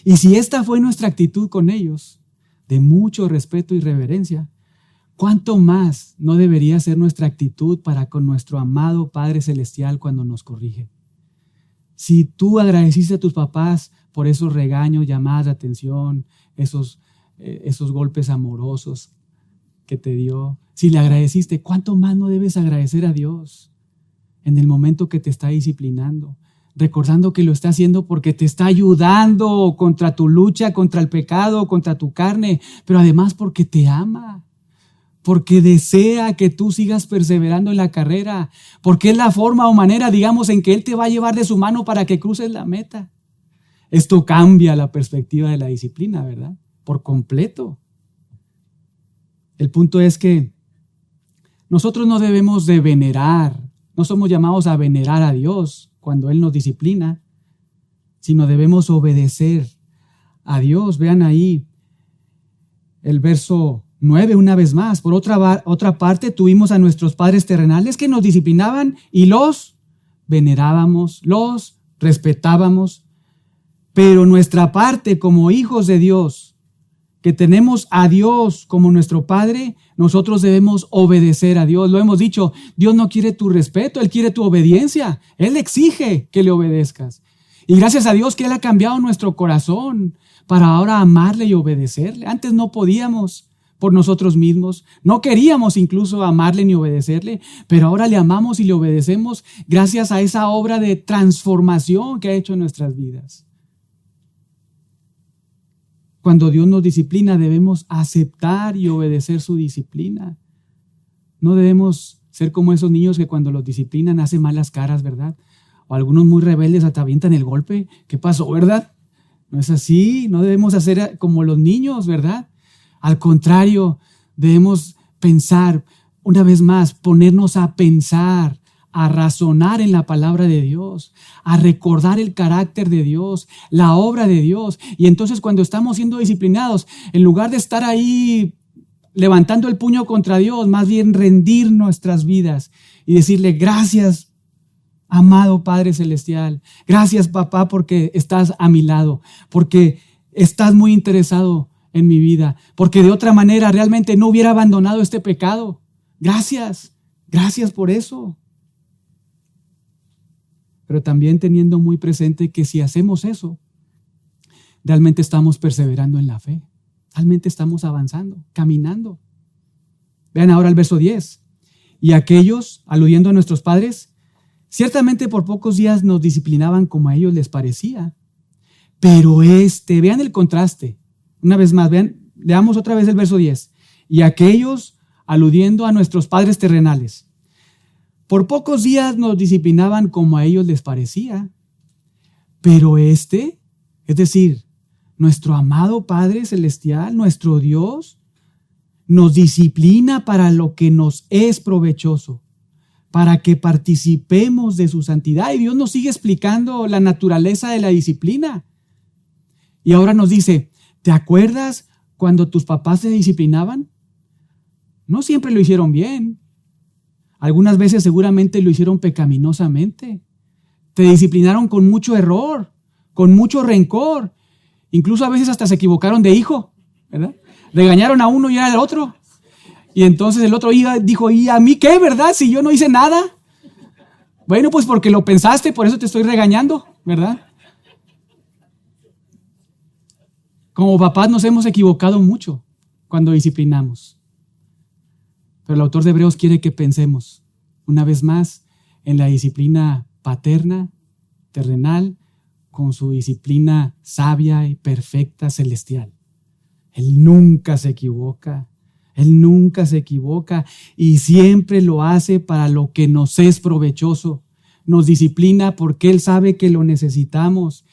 Y si esta fue nuestra actitud con ellos, de mucho respeto y reverencia, ¿cuánto más no debería ser nuestra actitud para con nuestro amado Padre Celestial cuando nos corrige? Si tú agradeciste a tus papás por esos regaños, llamadas de atención, esos golpes amorosos que te dio, si le agradeciste, ¿cuánto más no debes agradecer a Dios en el momento que te está disciplinando? Recordando que lo está haciendo porque te está ayudando contra tu lucha, contra el pecado, contra tu carne, pero además porque te ama, porque desea que tú sigas perseverando en la carrera, porque es la forma o manera, digamos, en que Él te va a llevar de su mano para que cruces la meta. Esto cambia la perspectiva de la disciplina, ¿verdad? Por completo. El punto es que nosotros no debemos de venerar, no somos llamados a venerar a Dios cuando Él nos disciplina, sino debemos obedecer a Dios. Vean ahí el verso 9 una vez más. Por otra parte, tuvimos a nuestros padres terrenales que nos disciplinaban y los venerábamos, los respetábamos. Pero nuestra parte como hijos de Dios, que tenemos a Dios como nuestro Padre, nosotros debemos obedecer a Dios. Lo hemos dicho, Dios no quiere tu respeto, Él quiere tu obediencia. Él exige que le obedezcas. Y gracias a Dios que Él ha cambiado nuestro corazón para ahora amarle y obedecerle. Antes no podíamos por nosotros mismos, no queríamos incluso amarle ni obedecerle, pero ahora le amamos y le obedecemos gracias a esa obra de transformación que ha hecho en nuestras vidas. Cuando Dios nos disciplina, debemos aceptar y obedecer su disciplina. No debemos ser como esos niños que cuando los disciplinan hacen malas caras, ¿verdad? O algunos muy rebeldes hasta avientan el golpe. ¿Qué pasó, verdad? No es así. No debemos hacer como los niños, ¿verdad? Al contrario, debemos pensar, una vez más, ponernos a pensar, a razonar en la palabra de Dios, a recordar el carácter de Dios, la obra de Dios. Y entonces cuando estamos siendo disciplinados, en lugar de estar ahí levantando el puño contra Dios, más bien rendir nuestras vidas y decirle gracias, amado Padre Celestial, gracias papá porque estás a mi lado, porque estás muy interesado en mi vida, porque de otra manera realmente no hubiera abandonado este pecado. Gracias por eso. Pero también teniendo muy presente que si hacemos eso, realmente estamos perseverando en la fe. Realmente estamos avanzando, caminando. Vean ahora el verso 10. Y aquellos, aludiendo a nuestros padres, Ciertamente por pocos días nos disciplinaban como a ellos les parecía. Pero vean el contraste. Una vez más, leamos otra vez el verso 10. Y aquellos, aludiendo a nuestros padres terrenales, por pocos días nos disciplinaban como a ellos les parecía. Pero es decir, nuestro amado Padre Celestial, nuestro Dios, nos disciplina para lo que nos es provechoso, para que participemos de su santidad. Y Dios nos sigue explicando la naturaleza de la disciplina. Y ahora nos dice, ¿te acuerdas cuando tus papás te disciplinaban? No siempre lo hicieron bien. Algunas veces seguramente lo hicieron pecaminosamente. Te disciplinaron con mucho error, con mucho rencor. Incluso a veces hasta se equivocaron de hijo, ¿verdad? Regañaron a uno y al otro. Y entonces el otro dijo, ¿y a mí qué, verdad? Si yo no hice nada. Bueno, pues porque lo pensaste, por eso te estoy regañando, ¿verdad? Como papás nos hemos equivocado mucho cuando disciplinamos. Pero el autor de Hebreos quiere que pensemos una vez más en la disciplina paterna, terrenal, con su disciplina sabia y perfecta celestial. Él nunca se equivoca. Él nunca se equivoca y siempre lo hace para lo que nos es provechoso. Nos disciplina porque Él sabe que lo necesitamos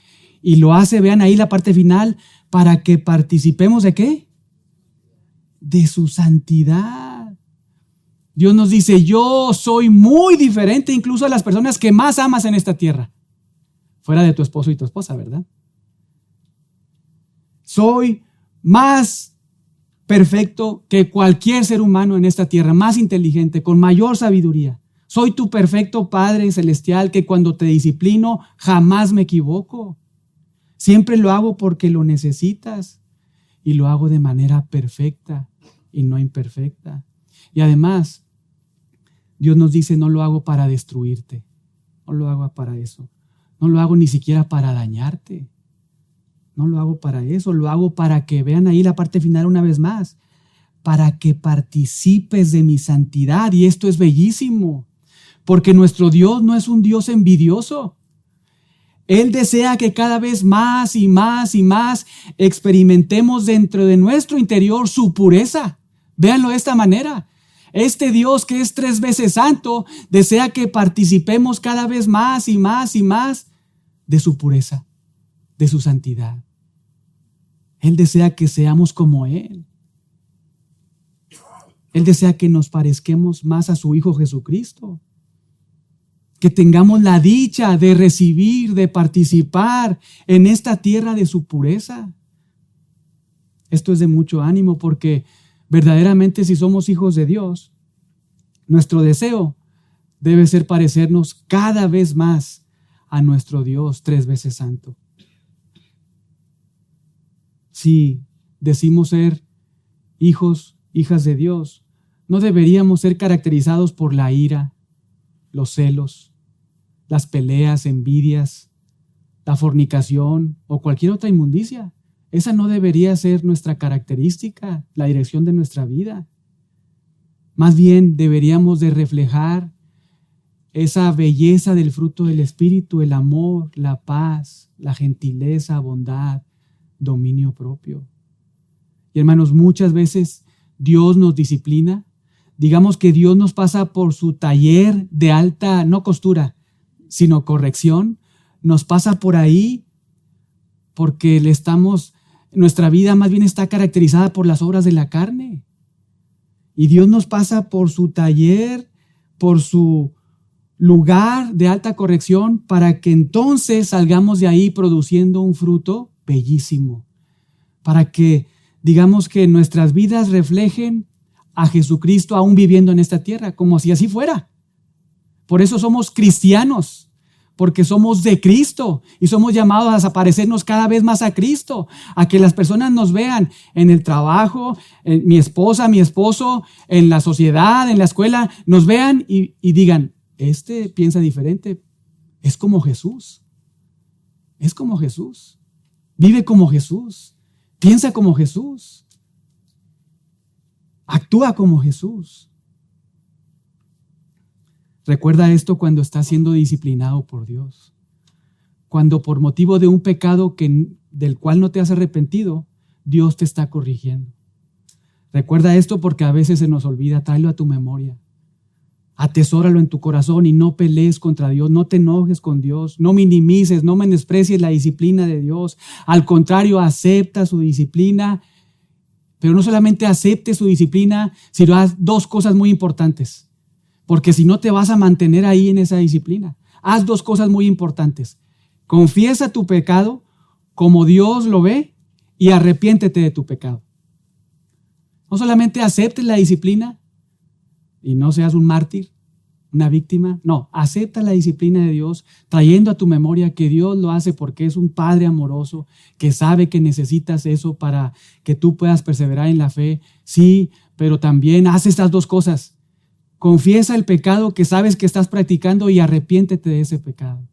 y lo hace, vean ahí la parte final, para que participemos ¿de qué? De su santidad. Dios nos dice, yo soy muy diferente incluso a las personas que más amas en esta tierra. Fuera de tu esposo y tu esposa, ¿verdad? Soy más perfecto que cualquier ser humano en esta tierra, más inteligente, con mayor sabiduría. Soy tu perfecto Padre Celestial que cuando te disciplino jamás me equivoco. Siempre lo hago porque lo necesitas y lo hago de manera perfecta y no imperfecta. Y además, Dios nos dice, no lo hago para destruirte, no lo hago para eso, no lo hago ni siquiera para dañarte. No lo hago para eso, lo hago para que vean ahí la parte final una vez más, para que participes de mi santidad. Y esto es bellísimo, porque nuestro Dios no es un Dios envidioso. Él desea que cada vez más y más y más experimentemos dentro de nuestro interior su pureza. Véanlo de esta manera. Este Dios que es 3 veces santo desea que participemos cada vez más y más y más de su pureza, de su santidad. Él desea que seamos como Él. Él desea que nos parezcamos más a su Hijo Jesucristo. Que tengamos la dicha de recibir, de participar en esta tierra de su pureza. Esto es de mucho ánimo porque verdaderamente si somos hijos de Dios, nuestro deseo debe ser parecernos cada vez más a nuestro Dios 3 veces santo. Si decimos ser hijos, hijas de Dios, no deberíamos ser caracterizados por la ira, los celos, las peleas, envidias, la fornicación o cualquier otra inmundicia. Esa no debería ser nuestra característica, la dirección de nuestra vida. Más bien deberíamos de reflejar esa belleza del fruto del Espíritu, el amor, la paz, la gentileza, bondad, dominio propio. Y hermanos, muchas veces Dios nos disciplina. Digamos que Dios nos pasa por su taller de alta, no costura, sino corrección. Nos pasa por ahí porque nuestra vida más bien está caracterizada por las obras de la carne. Y Dios nos pasa por su taller, por su lugar de alta corrección, para que entonces salgamos de ahí produciendo un fruto bellísimo. Para que, digamos que nuestras vidas reflejen a Jesucristo aún viviendo en esta tierra, como si así fuera. Por eso somos cristianos, porque somos de Cristo y somos llamados a parecernos cada vez más a Cristo, a que las personas nos vean en el trabajo, en mi esposa, mi esposo, en la sociedad, en la escuela, nos vean y digan, este piensa diferente, es como Jesús, vive como Jesús, piensa como Jesús, actúa como Jesús. Recuerda esto cuando estás siendo disciplinado por Dios. Cuando por motivo de un pecado del cual no te has arrepentido, Dios te está corrigiendo. Recuerda esto porque a veces se nos olvida. Tráelo a tu memoria. Atesóralo en tu corazón y no pelees contra Dios. No te enojes con Dios. No minimices, no menosprecies la disciplina de Dios. Al contrario, acepta su disciplina. Pero no solamente acepte su disciplina, sino haz dos cosas muy importantes. Porque si no te vas a mantener ahí en esa disciplina. Haz dos cosas muy importantes. Confiesa tu pecado como Dios lo ve y arrepiéntete de tu pecado. No solamente aceptes la disciplina y no seas un mártir, una víctima. No, acepta la disciplina de Dios trayendo a tu memoria que Dios lo hace porque es un Padre amoroso que sabe que necesitas eso para que tú puedas perseverar en la fe. Sí, pero también haz estas dos cosas. Confiesa el pecado que sabes que estás practicando y arrepiéntete de ese pecado.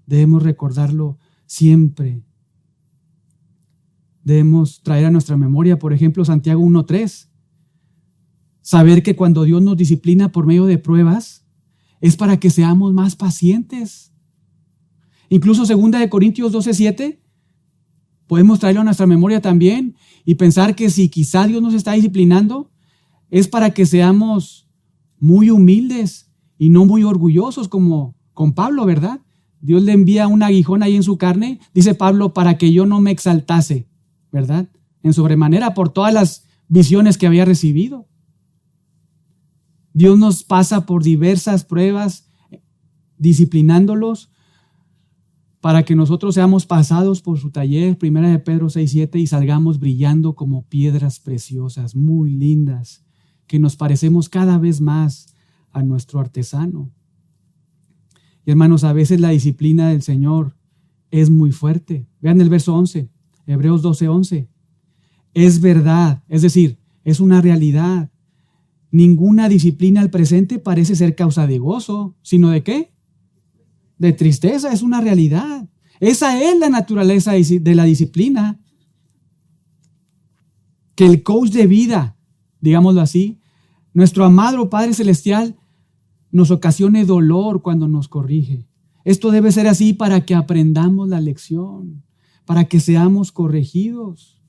Debemos recordarlo siempre. Debemos traer a nuestra memoria, por ejemplo, Santiago 1:3. Saber que cuando Dios nos disciplina por medio de pruebas, es para que seamos más pacientes. Incluso 2 Corintios 12:7, podemos traerlo a nuestra memoria también y pensar que si quizá Dios nos está disciplinando, es para que seamos muy humildes y no muy orgullosos como con Pablo, ¿verdad? Dios le envía un aguijón ahí en su carne, dice Pablo, para que yo no me exaltase, ¿verdad? En sobremanera por todas las visiones que había recibido. Dios nos pasa por diversas pruebas, disciplinándolos para que nosotros seamos pasados por su taller, 1 Pedro 6:7, y salgamos brillando como piedras preciosas, muy lindas, que nos parecemos cada vez más a nuestro artesano. Y hermanos, a veces la disciplina del Señor es muy fuerte. Vean el verso 11, Hebreos 12:11. Es verdad, es decir, es una realidad. Ninguna disciplina al presente parece ser causa de gozo, sino ¿de qué? De tristeza, es una realidad. Esa es la naturaleza de la disciplina. Que el coach de vida, digámoslo así, nuestro amado Padre Celestial, nos ocasione dolor cuando nos corrige. Esto debe ser así para que aprendamos la lección, para que seamos corregidos.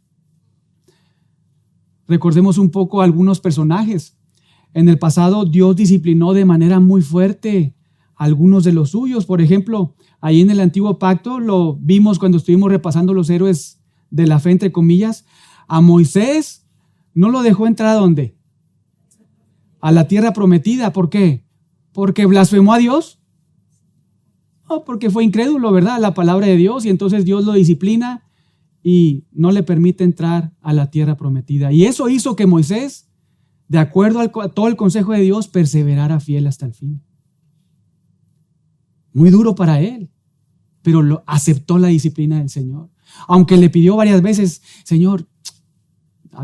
Recordemos un poco algunos personajes. En el pasado Dios disciplinó de manera muy fuerte a algunos de los suyos. Por ejemplo, ahí en el Antiguo Pacto lo vimos cuando estuvimos repasando los héroes de la fe, entre comillas. A Moisés no lo dejó entrar ¿a dónde? A la tierra prometida. ¿Por qué? ¿Porque blasfemó a Dios? No, porque fue incrédulo, ¿verdad? A la palabra de Dios, y entonces Dios lo disciplina y no le permite entrar a la tierra prometida. Y eso hizo que Moisés, de acuerdo a todo el consejo de Dios, perseverara fiel hasta el fin. Muy duro para él, pero aceptó la disciplina del Señor. Aunque le pidió varias veces, Señor,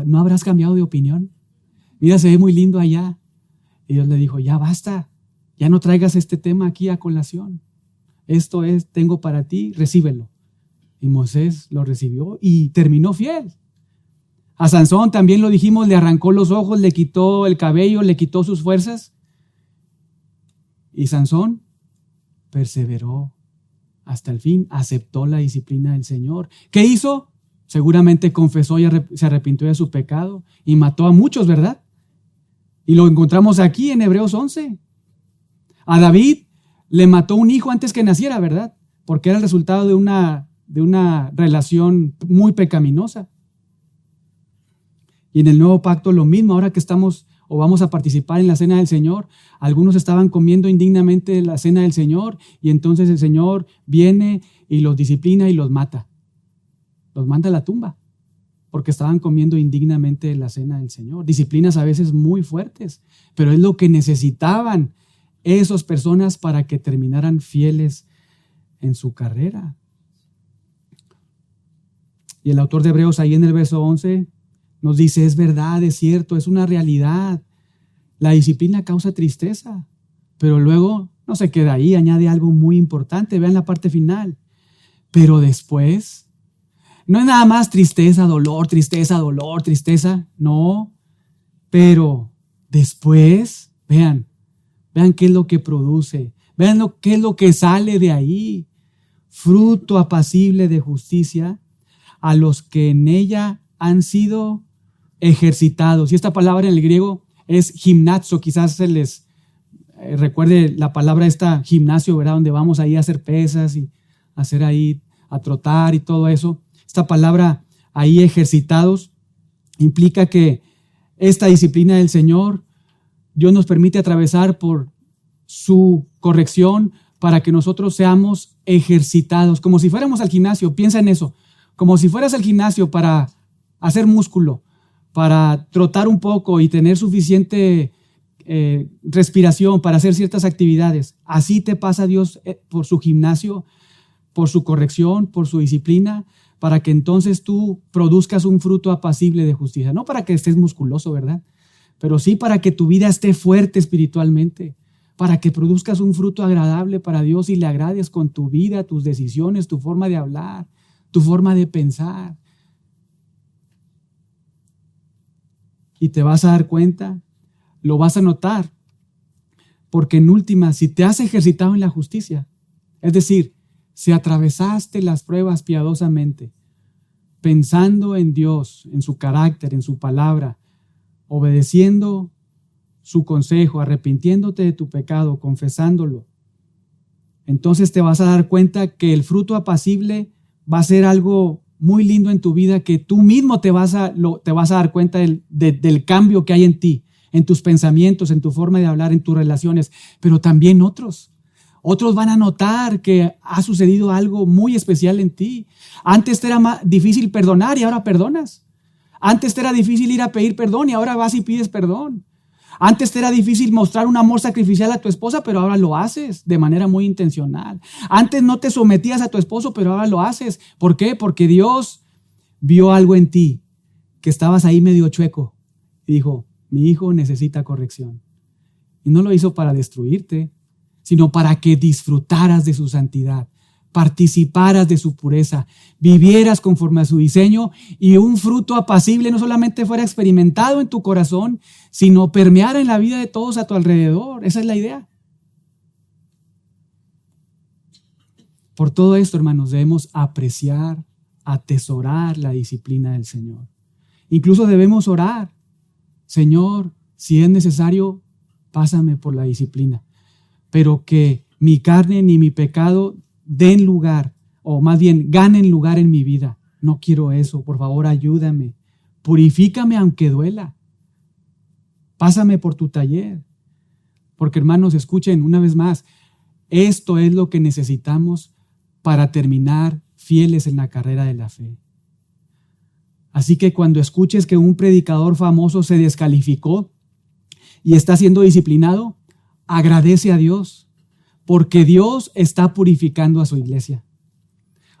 ¿no habrás cambiado de opinión? Mira, se ve muy lindo allá. Y Dios le dijo, ya basta, ya no traigas este tema aquí a colación. Esto tengo para ti, recíbelo. Y Moisés lo recibió y terminó fiel. A Sansón también lo dijimos, le arrancó los ojos, le quitó el cabello, le quitó sus fuerzas. Y Sansón perseveró hasta el fin, aceptó la disciplina del Señor. ¿Qué hizo? Seguramente confesó y se arrepintió de su pecado y mató a muchos, ¿verdad? Y lo encontramos aquí en Hebreos 11. A David le mató un hijo antes que naciera, ¿verdad? Porque era el resultado de una relación muy pecaminosa. Y en el nuevo pacto lo mismo, ahora que estamos o vamos a participar en la cena del Señor, algunos estaban comiendo indignamente la cena del Señor y entonces el Señor viene y los disciplina y los mata. Los manda a la tumba porque estaban comiendo indignamente la cena del Señor. Disciplinas a veces muy fuertes, pero es lo que necesitaban esas personas para que terminaran fieles en su carrera. Y el autor de Hebreos ahí en el verso 11 nos dice, es verdad, es cierto, es una realidad. La disciplina causa tristeza, pero luego no se queda ahí, añade algo muy importante. Vean la parte final. Pero después, no es nada más tristeza, dolor, no. Pero después, vean, Vean qué es lo que produce. Vean qué es lo que sale de ahí. Fruto apacible de justicia a los que en ella han sido ejercitados. Y esta palabra en el griego es gimnazo. Quizás se les recuerde la palabra esta gimnasio, ¿verdad? Donde vamos ahí a hacer pesas y hacer ahí, a trotar y todo eso. Esta palabra ahí ejercitados implica que esta disciplina del Señor, Dios nos permite atravesar por su corrección para que nosotros seamos ejercitados, como si fuéramos al gimnasio. Piensa en eso, como si fueras al gimnasio para hacer músculo, para trotar un poco y tener suficiente respiración para hacer ciertas actividades. Así te pasa Dios por su gimnasio, por su corrección, por su disciplina, para que entonces tú produzcas un fruto apacible de justicia. No para que estés musculoso, ¿verdad? Pero sí para que tu vida esté fuerte espiritualmente, para que produzcas un fruto agradable para Dios y le agrades con tu vida, tus decisiones, tu forma de hablar, tu forma de pensar. Y te vas a dar cuenta, lo vas a notar, porque en última, si te has ejercitado en la justicia, es decir, si atravesaste las pruebas piadosamente, pensando en Dios, en su carácter, en su palabra, obedeciendo su consejo, arrepintiéndote de tu pecado, confesándolo, entonces te vas a dar cuenta que el fruto apacible va a ser algo muy lindo en tu vida, que tú mismo te vas a dar cuenta del cambio que hay en ti, en tus pensamientos, en tu forma de hablar, en tus relaciones, pero también otros. Otros van a notar que ha sucedido algo muy especial en ti. Antes te era más difícil perdonar y ahora perdonas. Antes te era difícil ir a pedir perdón y ahora vas y pides perdón. Antes te era difícil mostrar un amor sacrificial a tu esposa, pero ahora lo haces de manera muy intencional. Antes no te sometías a tu esposo, pero ahora lo haces. ¿Por qué? Porque Dios vio algo en ti, que estabas ahí medio chueco y dijo, mi hijo necesita corrección. Y no lo hizo para destruirte, sino para que disfrutaras de su santidad, participaras de su pureza, vivieras conforme a su diseño y un fruto apacible no solamente fuera experimentado en tu corazón, sino permeara en la vida de todos a tu alrededor. Esa es la idea. Por todo esto, hermanos, debemos apreciar, atesorar la disciplina del Señor. Incluso debemos orar, Señor, si es necesario, pásame por la disciplina, pero que mi carne ni mi pecado den lugar, o más bien ganen lugar en mi vida. No quiero eso, por favor ayúdame, purifícame aunque duela, pásame por tu taller, porque hermanos, escuchen una vez más, esto es lo que necesitamos para terminar fieles en la carrera de la fe. Así que cuando escuches que un predicador famoso se descalificó y está siendo disciplinado, agradece a Dios, porque Dios está purificando a su iglesia.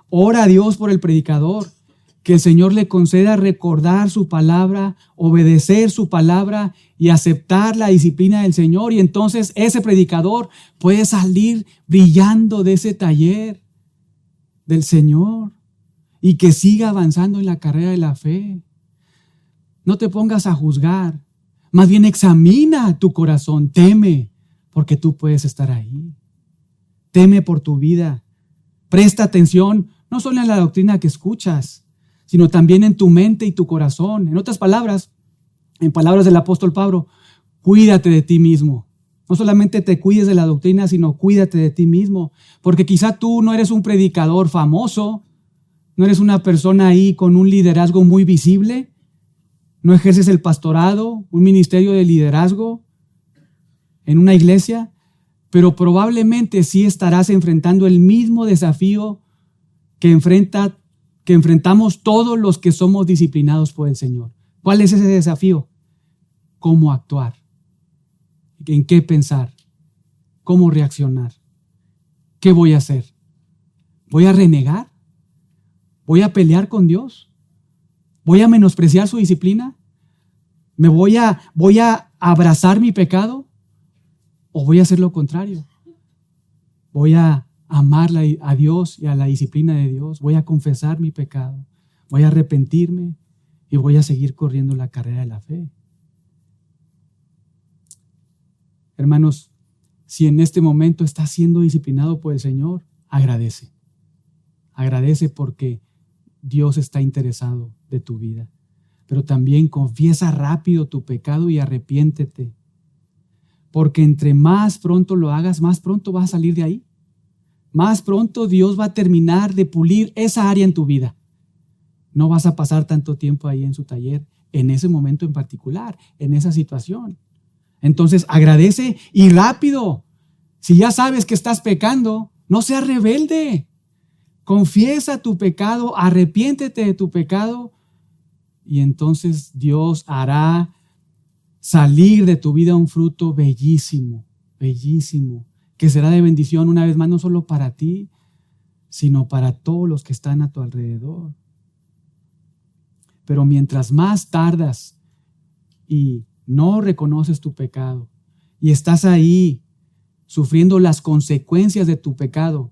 Ora a Dios por el predicador, que el Señor le conceda recordar su palabra, obedecer su palabra y aceptar la disciplina del Señor. Y entonces ese predicador puede salir brillando de ese taller del Señor y que siga avanzando en la carrera de la fe. No te pongas a juzgar, más bien examina tu corazón, teme, porque tú puedes estar ahí. Teme por tu vida. Presta atención no solo en la doctrina que escuchas, sino también en tu mente y tu corazón. En otras palabras, en palabras del apóstol Pablo, cuídate de ti mismo. No solamente te cuides de la doctrina, sino cuídate de ti mismo, porque quizá tú no eres un predicador famoso, no eres una persona ahí con un liderazgo muy visible, no ejerces el pastorado, un ministerio de liderazgo en una iglesia, pero probablemente sí estarás enfrentando el mismo desafío que enfrentamos todos los que somos disciplinados por el Señor. ¿Cuál es ese desafío? ¿Cómo actuar? ¿En qué pensar? ¿Cómo reaccionar? ¿Qué voy a hacer? ¿Voy a renegar? ¿Voy a pelear con Dios? ¿Voy a menospreciar su disciplina? ¿Me voy a abrazar mi pecado? ¿O voy a hacer lo contrario? Voy a amar a Dios y a la disciplina de Dios. Voy a confesar mi pecado. Voy a arrepentirme y voy a seguir corriendo la carrera de la fe. Hermanos, si en este momento estás siendo disciplinado por el Señor, agradece. Agradece porque Dios está interesado de tu vida. Pero también confiesa rápido tu pecado y arrepiéntete. Porque entre más pronto lo hagas, más pronto vas a salir de ahí. Más pronto Dios va a terminar de pulir esa área en tu vida. No vas a pasar tanto tiempo ahí en su taller, en ese momento en particular, en esa situación. Entonces agradece y rápido. Si ya sabes que estás pecando, no seas rebelde. Confiesa tu pecado, arrepiéntete de tu pecado y entonces Dios hará salir de tu vida un fruto bellísimo, bellísimo, que será de bendición una vez más, no solo para ti, sino para todos los que están a tu alrededor. Pero mientras más tardas y no reconoces tu pecado y estás ahí sufriendo las consecuencias de tu pecado,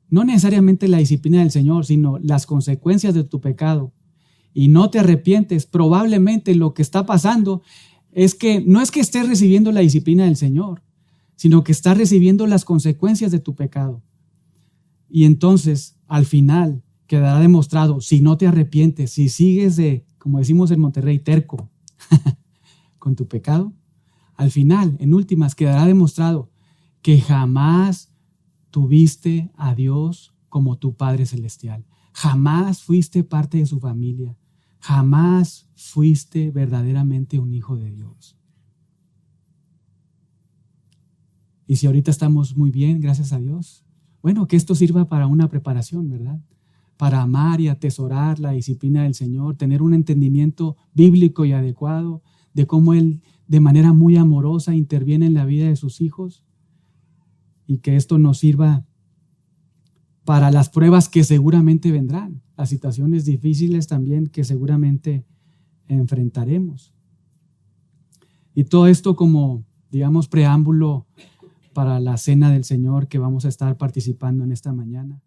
no necesariamente la disciplina del Señor, sino las consecuencias de tu pecado, y no te arrepientes, probablemente lo que está pasando es que no es que estés recibiendo la disciplina del Señor, sino que estás recibiendo las consecuencias de tu pecado. Y entonces, al final, quedará demostrado, si no te arrepientes, si sigues como decimos en Monterrey, terco con tu pecado, al final, en últimas, quedará demostrado que jamás tuviste a Dios como tu Padre Celestial. Jamás fuiste parte de su familia. Jamás fuiste verdaderamente un hijo de Dios. Y si ahorita estamos muy bien, gracias a Dios, bueno, que esto sirva para una preparación, ¿verdad? Para amar y atesorar la disciplina del Señor, tener un entendimiento bíblico y adecuado de cómo Él de manera muy amorosa interviene en la vida de sus hijos, y que esto nos sirva para las pruebas que seguramente vendrán, las situaciones difíciles también que seguramente enfrentaremos. Y todo esto como, digamos, preámbulo para la cena del Señor que vamos a estar participando en esta mañana.